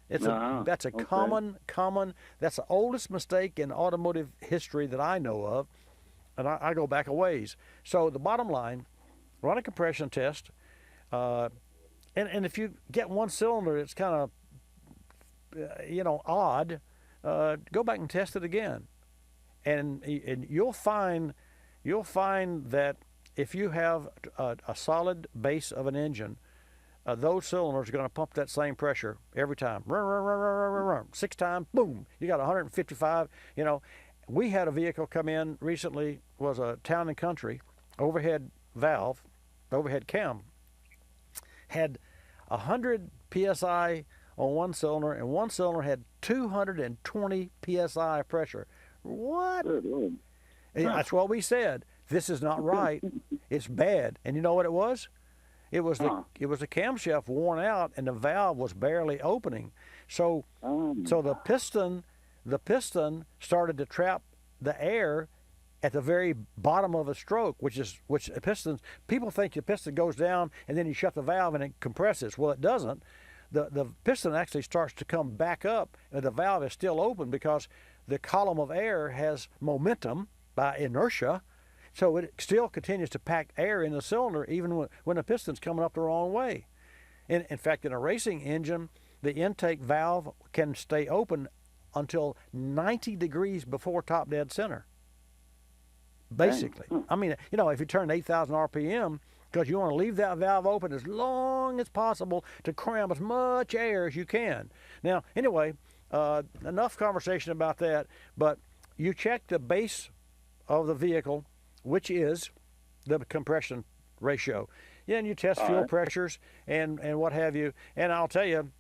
That's a common, that's the oldest mistake in automotive history that I know of. And I go back a ways. So the bottom line, run a compression test. And if you get one cylinder, it's kind of, odd, go back and test it again. And you'll find that if you have a solid base of an engine, those cylinders are going to pump that same pressure every time. 6 times, boom, you got 155, We had a vehicle come in recently, was a Town and Country, overhead cam, had 100 psi on one cylinder, and one cylinder had 220 psi pressure. What? That's what we said. This is not right. It's bad. And you know what it was? It was the camshaft worn out, and the valve was barely opening. So the piston started to trap the air at the very bottom of a stroke, which pistons, people think the piston goes down and then you shut the valve and it compresses. Well, it doesn't. The piston actually starts to come back up, and the valve is still open because the column of air has momentum by inertia, so it still continues to pack air in the cylinder even when the piston's coming up the wrong way. In fact, in a racing engine, the intake valve can stay open until 90 degrees before top dead center, basically. I mean, if you turn 8,000 RPM because you want to leave that valve open as long as possible to cram as much air as you can. Now, anyway, enough conversation about that, but you check the base of the vehicle, which is the compression ratio. And you test fuel pressures and what have you. And I'll tell you,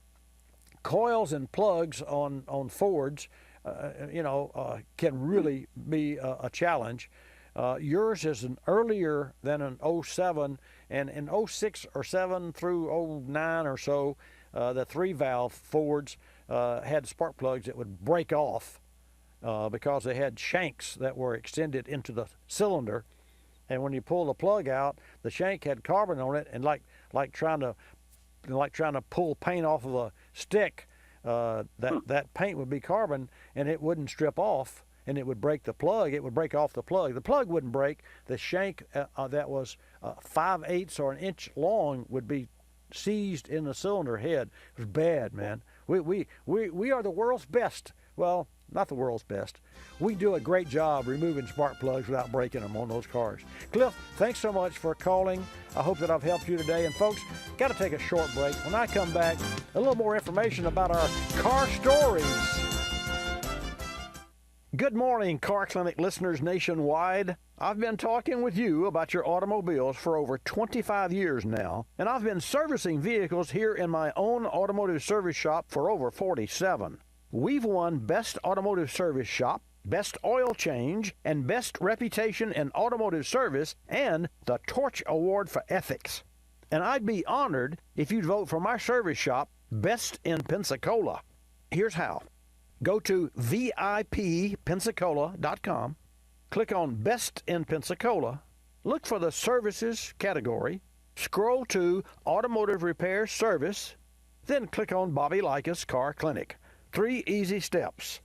coils and plugs on Fords, can really be a challenge. Yours is an earlier than an 07, and in 06 or 7 through 09 or so, the 3-valve Fords had spark plugs that would break off because they had shanks that were extended into the cylinder. And when you pull the plug out, the shank had carbon on it, and like trying to pull paint off of a stick, that paint would be carbon, and it wouldn't strip off, and it would break the plug. It would break off the plug. The plug wouldn't break. The shank that was 5/8 or an inch long would be seized in the cylinder head. It was bad, man. We are the world's best. Well, not the world's best. We do a great job removing spark plugs without breaking them on those cars. Cliff, thanks so much for calling. I hope that I've helped you today. And folks, got to take a short break. When I come back, a little more information about our car stories. Good morning, Car Clinic listeners nationwide. I've been talking with you about your automobiles for over 25 years now, and I've been servicing vehicles here in my own automotive service shop for over 47. We've won Best Automotive Service Shop, Best Oil Change, and Best Reputation in Automotive Service, and the Torch Award for Ethics. And I'd be honored if you'd vote for my service shop, Best in Pensacola. Here's how. Go to VIPPensacola.com, click on Best in Pensacola, look for the Services category, scroll to Automotive Repair Service, then click on Bobby Likis Car Clinic. 3 easy steps.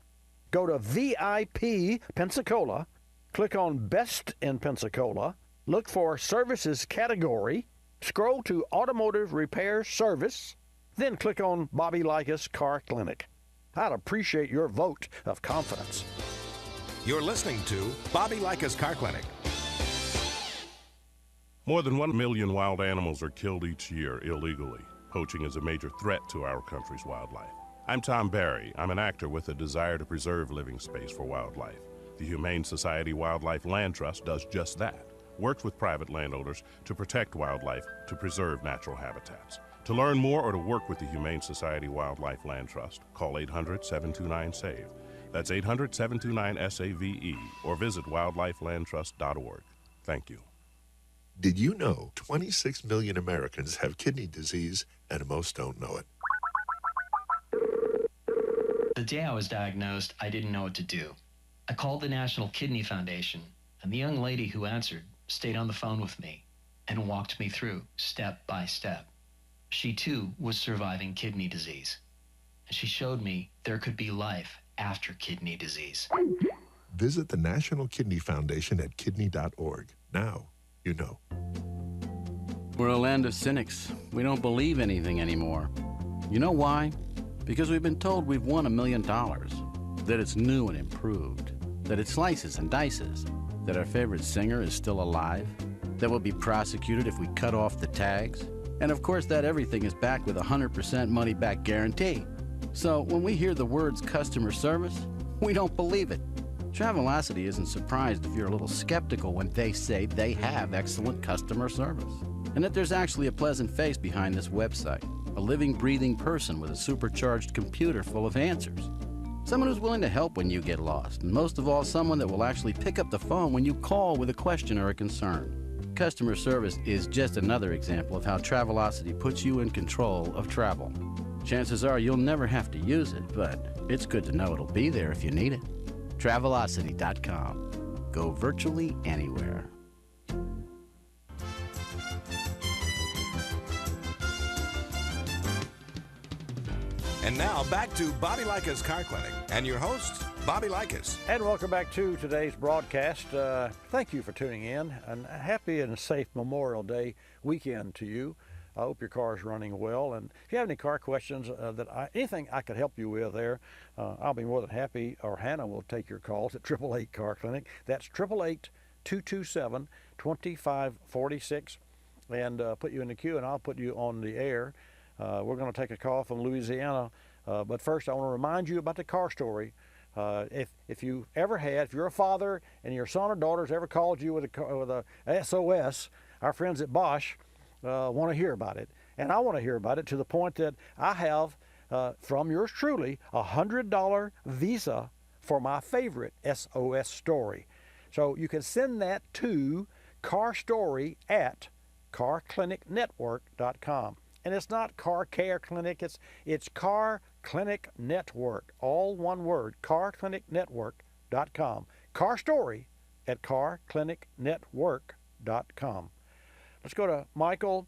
Go to VIP Pensacola, click on Best in Pensacola, look for Services category, scroll to Automotive Repair Service, then click on Bobby Likis Car Clinic. I'd appreciate your vote of confidence. You're listening to Bobby Likis Car Clinic. More than 1 million wild animals are killed each year illegally. Poaching is a major threat to our country's wildlife. I'm Tom Barry. I'm an actor with a desire to preserve living space for wildlife. The Humane Society Wildlife Land Trust does just that. Works with private landowners to protect wildlife, to preserve natural habitats. To learn more or to work with the Humane Society Wildlife Land Trust, call 800-729-SAVE. That's 800-729-SAVE, or visit wildlifelandtrust.org. Thank you. Did you know 26 million Americans have kidney disease and most don't know it? The day I was diagnosed, I didn't know what to do. I called the National Kidney Foundation, and the young lady who answered stayed on the phone with me and walked me through step by step. She too was surviving kidney disease, and she showed me there could be life after kidney disease. Visit the National Kidney Foundation at kidney.org. Now you know. We're a land of cynics. We don't believe anything anymore. You know why? Because we've been told we've won $1 million, that it's new and improved, that it slices and dices, that our favorite singer is still alive, that we'll be prosecuted if we cut off the tags, and of course that everything is backed with a 100% money-back guarantee. So when we hear the words customer service, we don't believe it. Travelocity isn't surprised if you're a little skeptical when they say they have excellent customer service, and that there's actually a pleasant face behind this website, a living, breathing person with a supercharged computer full of answers. Someone who's willing to help when you get lost, and most of all, someone that will actually pick up the phone when you call with a question or a concern. Customer service is just another example of how Travelocity puts you in control of travel. Chances are you'll never have to use it, but it's good to know it'll be there if you need it. Travelocity.com. Go virtually anywhere. And now back to Bobby Likis Car Clinic and your host, Bobby Likis. And welcome back to today's broadcast. Thank you for tuning in, and a happy and safe Memorial Day weekend to you. I hope your car is running well, and if you have any car questions, anything I could help you with there, I'll be more than happy, or Hannah will take your calls at 888 Car Clinic. That's 888-227-2546. and put you in the queue, and I'll put you on the air. We're going to take a call from Louisiana, but first I want to remind you about the car story. If you ever had, if you're a father and your son or daughter's ever called you with a SOS, our friends at Bosch want to hear about it, and I want to hear about it to the point that I have, from yours truly, a $100 Visa for my favorite SOS story. So you can send that to carstory@carclinicnetwork.com. And it's not Car Care Clinic, it's Car Clinic Network, all one word, carclinicnetwork.com. carstory@carclinicnetwork.com. Let's go to Michael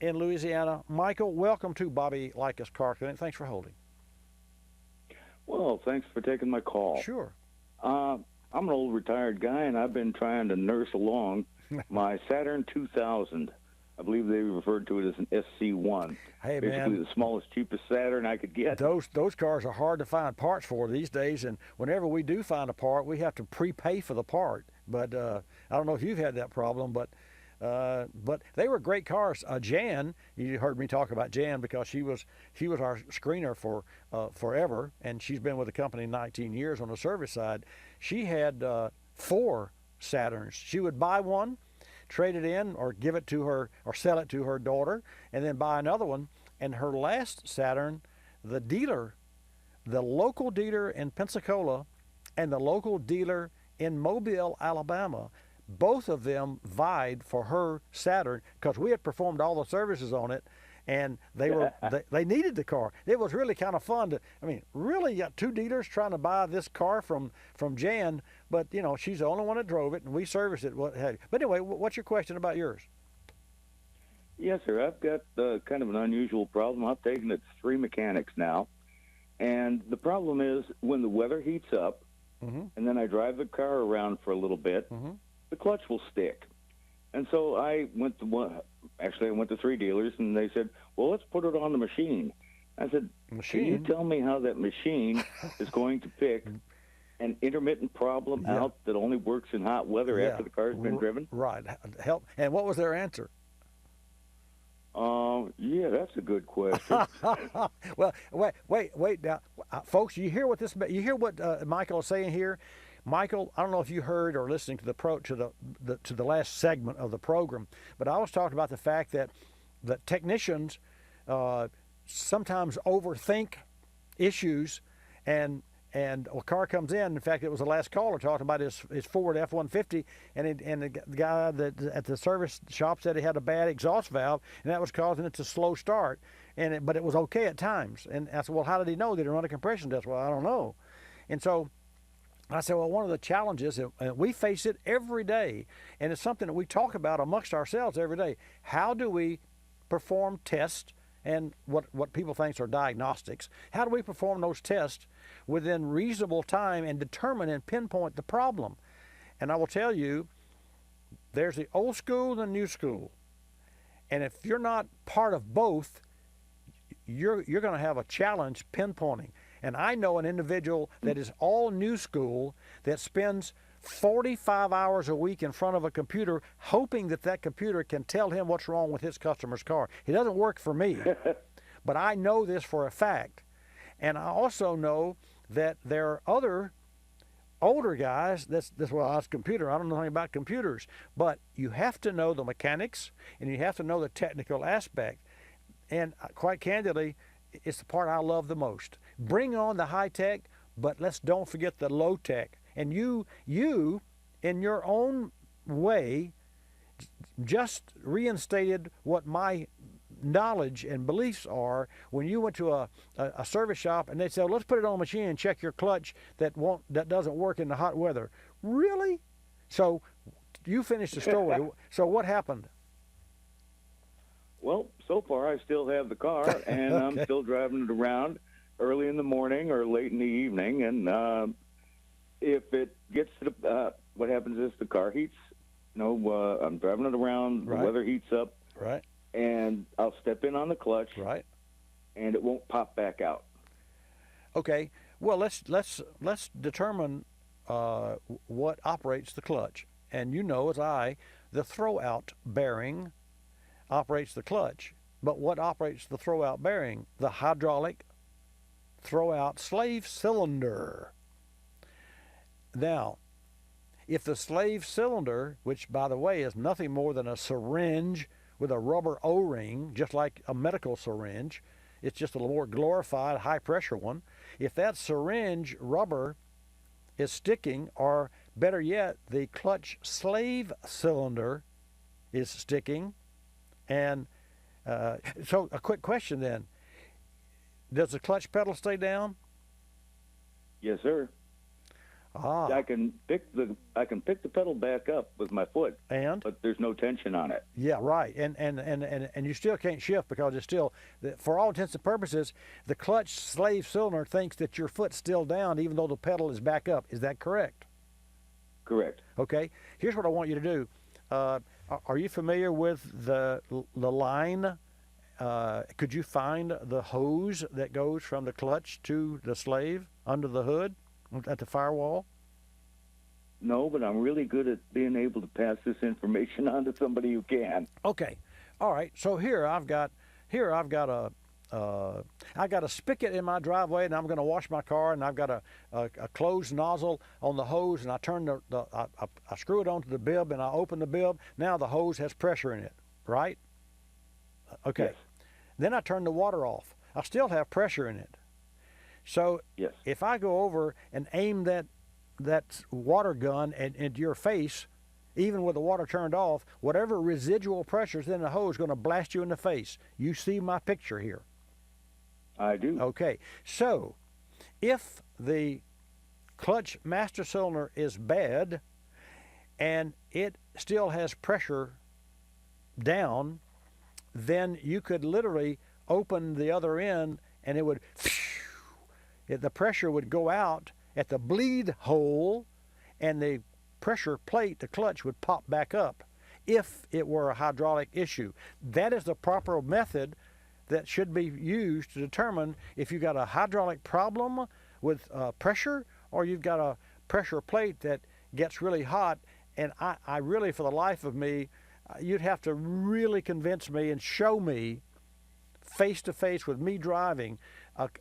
in Louisiana. Michael, welcome to Bobby Likis Car Clinic. Thanks for holding. Well, thanks for taking my call. Sure. I'm an old retired guy, and I've been trying to nurse along my Saturn 2000. I believe they referred to it as an SC1. Hey, basically man, the smallest, cheapest Saturn I could get. Those cars are hard to find parts for these days, and whenever we do find a part, we have to prepay for the part. But I don't know if you've had that problem, but they were great cars. Jan, you heard me talk about Jan because she was our screener for forever, and she's been with the company 19 years on the service side. She had 4 Saturns. She would buy one, trade it in, or give it to her, or sell it to her daughter, and then buy another one. And her last Saturn, the local dealer in Pensacola and the local dealer in Mobile, Alabama, both of them vied for her Saturn because we had performed all the services on it, and they needed the car. It was really kind of fun really got 2 dealers trying to buy this car from Jan, but she's the only one that drove it, and we serviced it. What have you. But anyway, what's your question about yours? Yes, sir. I've got kind of an unusual problem. I've taken it to 3 mechanics now, and the problem is when the weather heats up, and then I drive the car around for a little bit, the clutch will stick. And so I went to 3 dealers, and they said, well, let's put it on the machine. I said, can you tell me how that machine is going to pick an intermittent problem out that only works in hot weather after the car's been driven? Right. Help. And what was their answer? Yeah, that's a good question. Well, wait now, folks. You hear what Michael is saying here? Michael, I don't know if you heard or listening to the last segment of the program, but I was talking about the fact that technicians sometimes overthink issues, and a car comes in. In fact, it was the last caller talking about his Ford F-150, and the guy at the service shop said he had a bad exhaust valve, and that was causing it to slow start. But it was okay at times. And I said, well, how did he know? Did he run a compression test? Well, I don't know. And so I said, well, one of the challenges, and we face it every day, and it's something that we talk about amongst ourselves every day. How do we perform tests and what people think are diagnostics? How do we perform those tests within reasonable time and determine and pinpoint the problem? And I will tell you, there's the old school and the new school. And if you're not part of both, you're going to have a challenge pinpointing. And I know an individual that is all new school that spends 45 hours a week in front of a computer hoping that computer can tell him what's wrong with his customer's car. It doesn't work for me, but I know this for a fact. And I also know that there are other older guys, that's why I was computer. I don't know anything about computers, but you have to know the mechanics and you have to know the technical aspect. And quite candidly, it's the part I love the most. Bring on the high tech, but let's don't forget the low tech. And you, in your own way, just reinstated what my knowledge and beliefs are when you went to a service shop and they said, let's put it on a machine and check your clutch that doesn't work in the hot weather. Really? So you finished the story. So what happened? Well, so far I still have the car, and okay. I'm still driving it around early in the morning or late in the evening. And if it gets to what happens is the car heats. I'm driving it around. Right. The weather heats up. Right. And I'll step in on the clutch. Right. And it won't pop back out. Okay. Well, let's determine what operates the clutch. And as I, the throw-out bearing operates the clutch, but what operates the throwout bearing? The hydraulic throwout slave cylinder. Now, if the slave cylinder, which by the way is nothing more than a syringe with a rubber O-ring, just like a medical syringe, it's just a more glorified high pressure one. If that syringe rubber is sticking, or better yet, the clutch slave cylinder is sticking, and so a quick question then, does the clutch pedal stay down? Yes, sir. Ah. I can pick the pedal back up with my foot, but there's no tension on it. Yeah, right. And you still can't shift because it's still, for all intents and purposes, the clutch slave cylinder thinks that your foot's still down even though the pedal is back up. Is that correct? Correct. Okay. Here's what I want you to do. Are you familiar with the line? Could you find the hose that goes from the clutch to the slave under the hood at the firewall? No, but I'm really good at being able to pass this information on to somebody who can. Okay. All right. So I've got a spigot in my driveway, and I'm going to wash my car, and I've got a closed nozzle on the hose, and I turn I screw it onto the bib, and I open the bib. Now the hose has pressure in it, right? Okay. Yes. Then I turn the water off. I still have pressure in it. So yes. If I go over and aim that water gun into your face, even with the water turned off, whatever residual pressure is in the hose is going to blast you in the face. You see my picture here? I do. Okay. So if the clutch master cylinder is bad and it still has pressure down, then you could literally open the other end and it would, the pressure would go out at the bleed hole, and the pressure plate, the clutch, would pop back up if it were a hydraulic issue. That is the proper method that should be used to determine if you've got a hydraulic problem with pressure, or you've got a pressure plate that gets really hot. And I really, for the life of me, you'd have to really convince me and show me face to face with me driving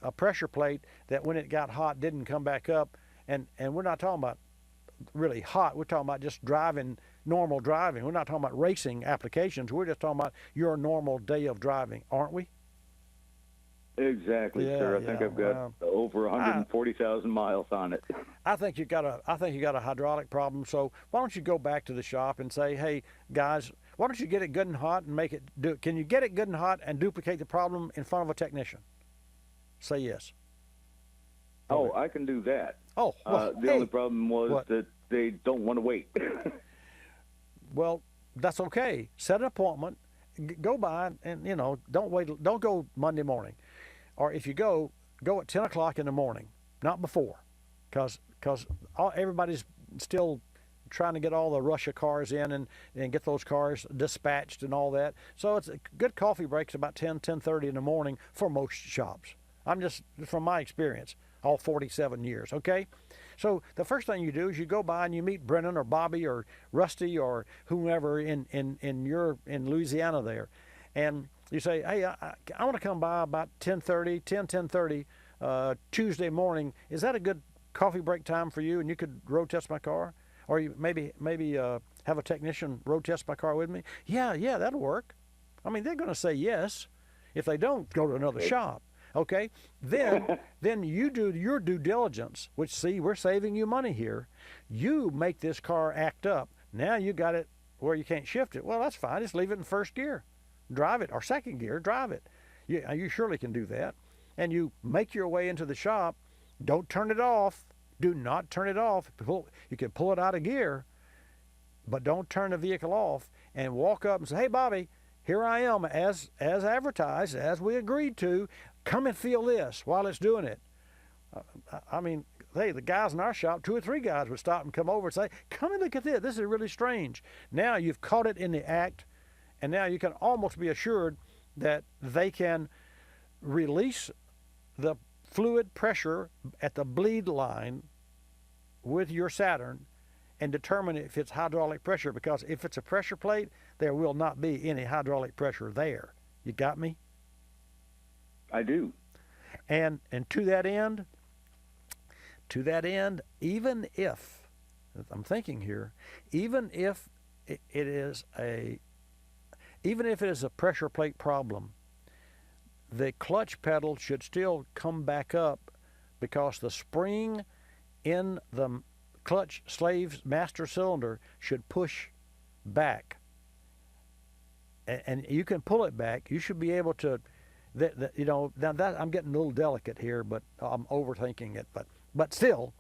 a pressure plate that when it got hot didn't come back up. And we're not talking about really hot. We're talking about just driving, normal driving. We're not talking about racing applications. We're just talking about your normal day of driving, aren't we? Exactly, sir. I think I've got over 140,000 miles on it. I think you got a hydraulic problem. So why don't you go back to the shop and say, hey guys, why don't you get it good and hot and make it do? Can you get it good and hot and duplicate the problem in front of a technician? Say yes. Oh, I can do that. Oh, well, the only problem was that they don't want to wait. Well, that's okay. Set an appointment. Go by and don't wait. Don't go Monday morning, or if you go at 10 o'clock in the morning, not before, because everybody's still trying to get all the Russia cars in and get those cars dispatched and all that. So it's a good coffee breaks about 10:30 in the morning for most shops. I'm just from my experience, all 47 years. Okay. So the first thing you do is you go by and you meet Brennan or Bobby or Rusty or whomever in Louisiana there, and you say, hey, I want to come by about 10:30 Tuesday morning. Is that a good coffee break time for you? And you could road test my car, or you maybe have a technician road test my car with me. Yeah, that'll work. I mean, they're going to say yes. If they don't, go to another shop. Okay, then you do your due diligence, which, see, we're saving you money here. You make this car act up. Now you got it where you can't shift it. Well, that's fine. Just leave it in first gear. Drive it, or second gear, drive it. You surely can do that. And you make your way into the shop. Don't turn it off. Do not turn it off. You can pull it out of gear, but don't turn the vehicle off, and walk up and say, hey, Bobby, here I am as advertised, as we agreed to. Come and feel this while it's doing it. I mean, hey, the guys in our shop, 2 or 3 guys would stop and come over and say, come and look at this. This is really strange. Now you've caught it in the act, and now you can almost be assured that they can release the fluid pressure at the bleed line with your Saturn, and determine if it's hydraulic pressure, because if it's a pressure plate, there will not be any hydraulic pressure there. You got me? I do. And to that end, even if, I'm thinking here, even if it is a pressure plate problem, the clutch pedal should still come back up, because the spring in the clutch slave's master cylinder should push back. And you can pull it back. You should be able to, now that I'm getting a little delicate here, but I'm overthinking it. But still,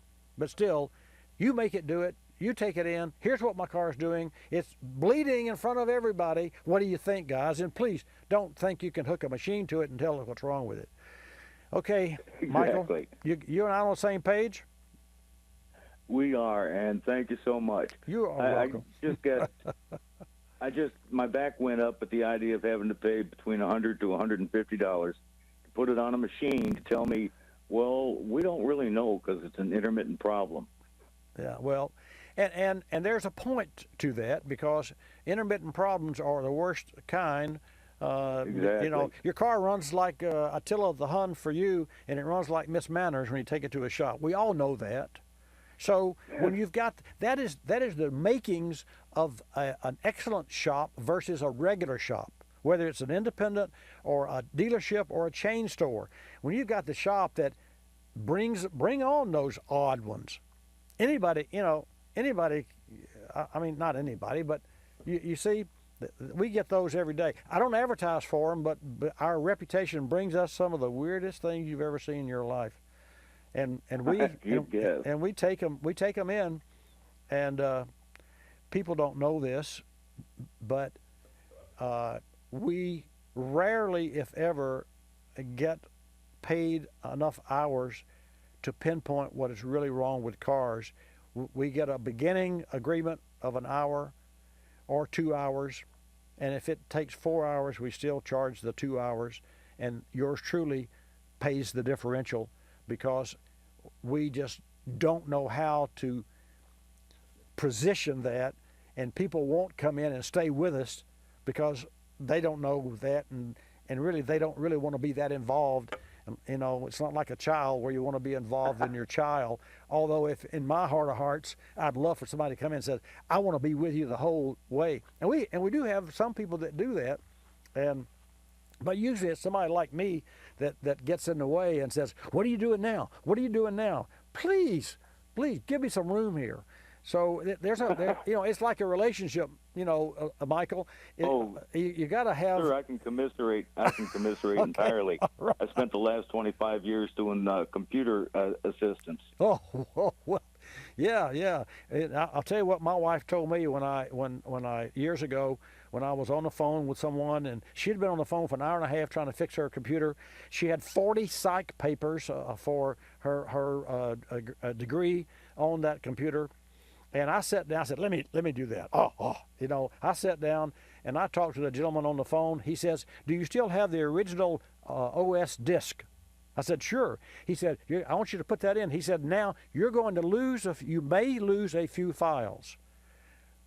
you make it do it. You take it in. Here's what my car's doing. It's bleeding in front of everybody. What do you think, guys? And please don't think you can hook a machine to it and tell us what's wrong with it. Okay, Michael, you and I on the same page? We are, and thank you so much. You are welcome. My back went up at the idea of having to pay between $100 to $150 to put it on a machine to tell me, well, we don't really know because it's an intermittent problem. Yeah, well, and there's a point to that, because intermittent problems are the worst kind. Exactly. You know, your car runs like Attila the Hun for you, and it runs like Miss Manners when you take it to a shop. We all know that. So when you've got that is the makings of an excellent shop versus a regular shop, whether it's an independent or a dealership or a chain store. When you've got the shop that bring on those odd ones. Anybody, I mean, not anybody, but you see, we get those every day. I don't advertise for them, but our reputation brings us some of the weirdest things you've ever seen in your life. And we take them in, and people don't know this, but we rarely, if ever, get paid enough hours to pinpoint what is really wrong with cars. We get a beginning agreement of an hour or 2 hours, and if it takes 4 hours, we still charge the 2 hours, and yours truly pays the differential, because we just don't know how to position that, and people won't come in and stay with us because they don't know that, and really they don't really want to be that involved. It's not like a child where you want to be involved in your child, although if in my heart of hearts I'd love for somebody to come in and say, I want to be with you the whole way. And we do have some people that do that, but usually it's somebody like me that gets in the way and says, what are you doing now? What are you doing now? Please give me some room here. So it's like a relationship, Michael. You got to have. Sure, I can commiserate okay, entirely. Right. I spent the last 25 years doing computer assistance. Oh, well, yeah. I'll tell you what my wife told me when I years ago, when I was on the phone with someone, and she'd been on the phone for an hour and a half trying to fix her computer. She had 40 psych papers for her degree on that computer. And I sat down. I said, "Let me do that." I sat down and I talked to the gentleman on the phone. He says, "Do you still have the original OS disk?" I said, "Sure." He said, "I want you to put that in." He said, "Now you're going to you may lose a few files."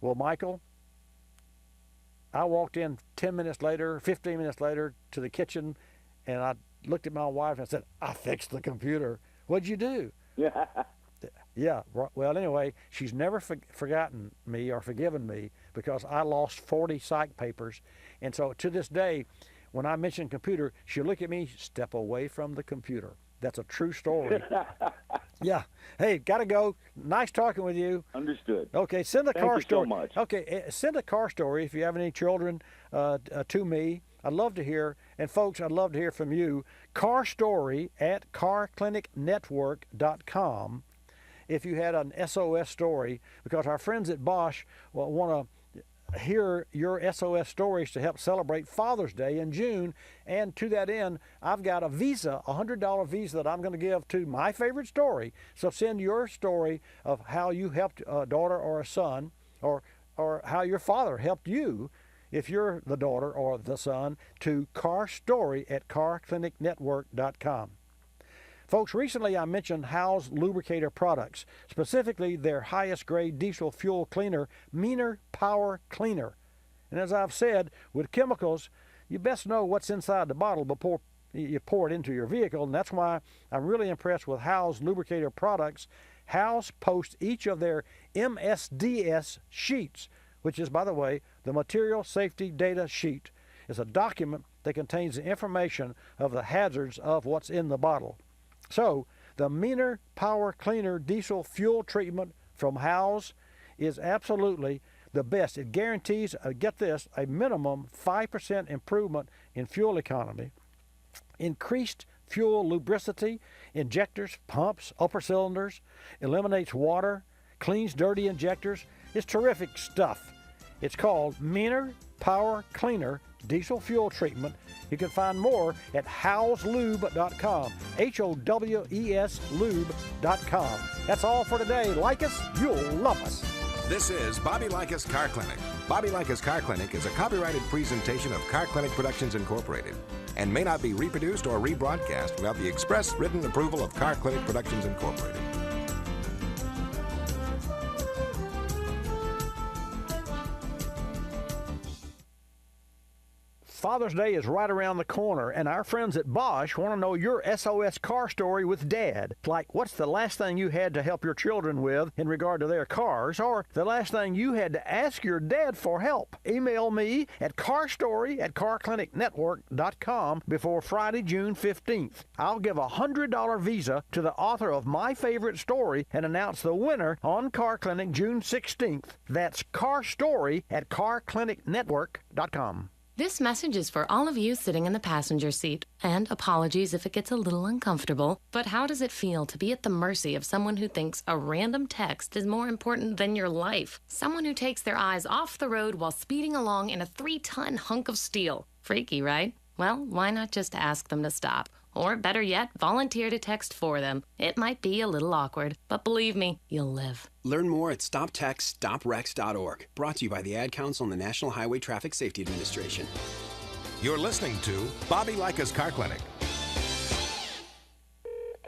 Well, Michael, I walked in 10 minutes later, 15 minutes later to the kitchen, and I looked at my wife and I said, "I fixed the computer." What'd you do? Yeah. Yeah, well, anyway, she's never forgotten me or forgiven me because I lost 40 psych papers. And so to this day, when I mention computer, she'll look at me, step away from the computer. That's a true story. Yeah. Hey, got to go. Nice talking with you. Understood. Okay, send a car story. Thank you so much. Okay, send a car story if you have any children to me. I'd love to hear. And folks, I'd love to hear from you. Car story at carclinicnetwork.com. If you had an SOS story, because our friends at Bosch want to hear your SOS stories to help celebrate Father's Day in June. And to that end, I've got a Visa, a $100 Visa that I'm going to give to my favorite story. So send your story of how you helped a daughter or a son, or how your father helped you, if you're the daughter or the son, to carstory at carclinicnetwork.com. Folks, recently I mentioned How's lubricator products, specifically their highest grade diesel fuel cleaner, Meaner Power Cleaner. And as I've said, with chemicals, you best know what's inside the bottle before you pour it into your vehicle, and that's why I'm really impressed with How's lubricator products. How's posts each of their MSDS sheets, which is, by the way, the Material Safety Data Sheet. It's a document that contains the information of the hazards of what's in the bottle. So, the Meaner Power Cleaner diesel fuel treatment from How's is absolutely the best. It guarantees, get this, a minimum 5% improvement in fuel economy, increased fuel lubricity, injectors, pumps, upper cylinders, eliminates water, cleans dirty injectors. It's terrific stuff. It's called Meaner Power Cleaner Diesel Fuel Treatment. You can find more at howslube.com, Howes lube.com. That's all for today. Like us, you'll love us. This is Bobby Likis Car Clinic. Bobby Likis Car Clinic is a copyrighted presentation of Car Clinic Productions Incorporated and may not be reproduced or rebroadcast without the express written approval of Car Clinic Productions Incorporated. Father's Day is right around the corner, and our friends at Bosch want to know your SOS car story with Dad. Like, what's the last thing you had to help your children with in regard to their cars, or the last thing you had to ask your dad for help? Email me at carstory@carclinicnetwork.com before Friday, June 15th. I'll give a $100 Visa to the author of my favorite story and announce the winner on Car Clinic June 16th. That's carstory@carclinicnetwork.com. This message is for all of you sitting in the passenger seat. And apologies if it gets a little uncomfortable, but how does it feel to be at the mercy of someone who thinks a random text is more important than your life? Someone who takes their eyes off the road while speeding along in a 3-ton hunk of steel. Freaky, right? Well, why not just ask them to stop? Or better yet, volunteer to text for them. It might be a little awkward, but believe me, you'll live. Learn more at stoptextstoprex.org. Brought to you by the Ad Council and the National Highway Traffic Safety Administration. You're listening to Bobby Likis Car Clinic.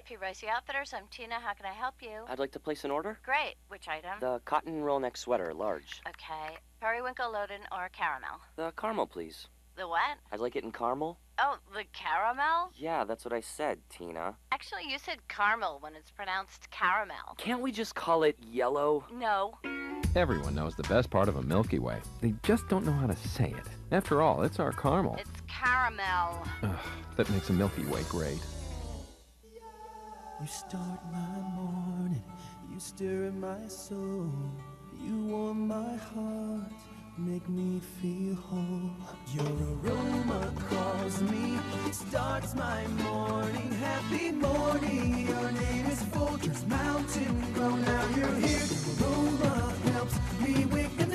P. Ricey Outfitters, I'm Tina. How can I help you? I'd like to place an order. Great. Which item? The cotton roll neck sweater, large. Okay. Periwinkle, Loden, or caramel? The caramel, please. The what? I'd like it in caramel. Oh, the caramel? Yeah, that's what I said, Tina. Actually, you said caramel when it's pronounced caramel. Can't we just call it yellow? No. Everyone knows the best part of a Milky Way. They just don't know how to say it. After all, it's our caramel. It's caramel. Ugh, that makes a Milky Way great. You start my morning, you stir in my soul, you warm my heart, make me feel whole. Your aroma calls me, starts my morning. Happy morning, your name is Folgers Mountain Grown. Now you're here, your aroma helps me wake up.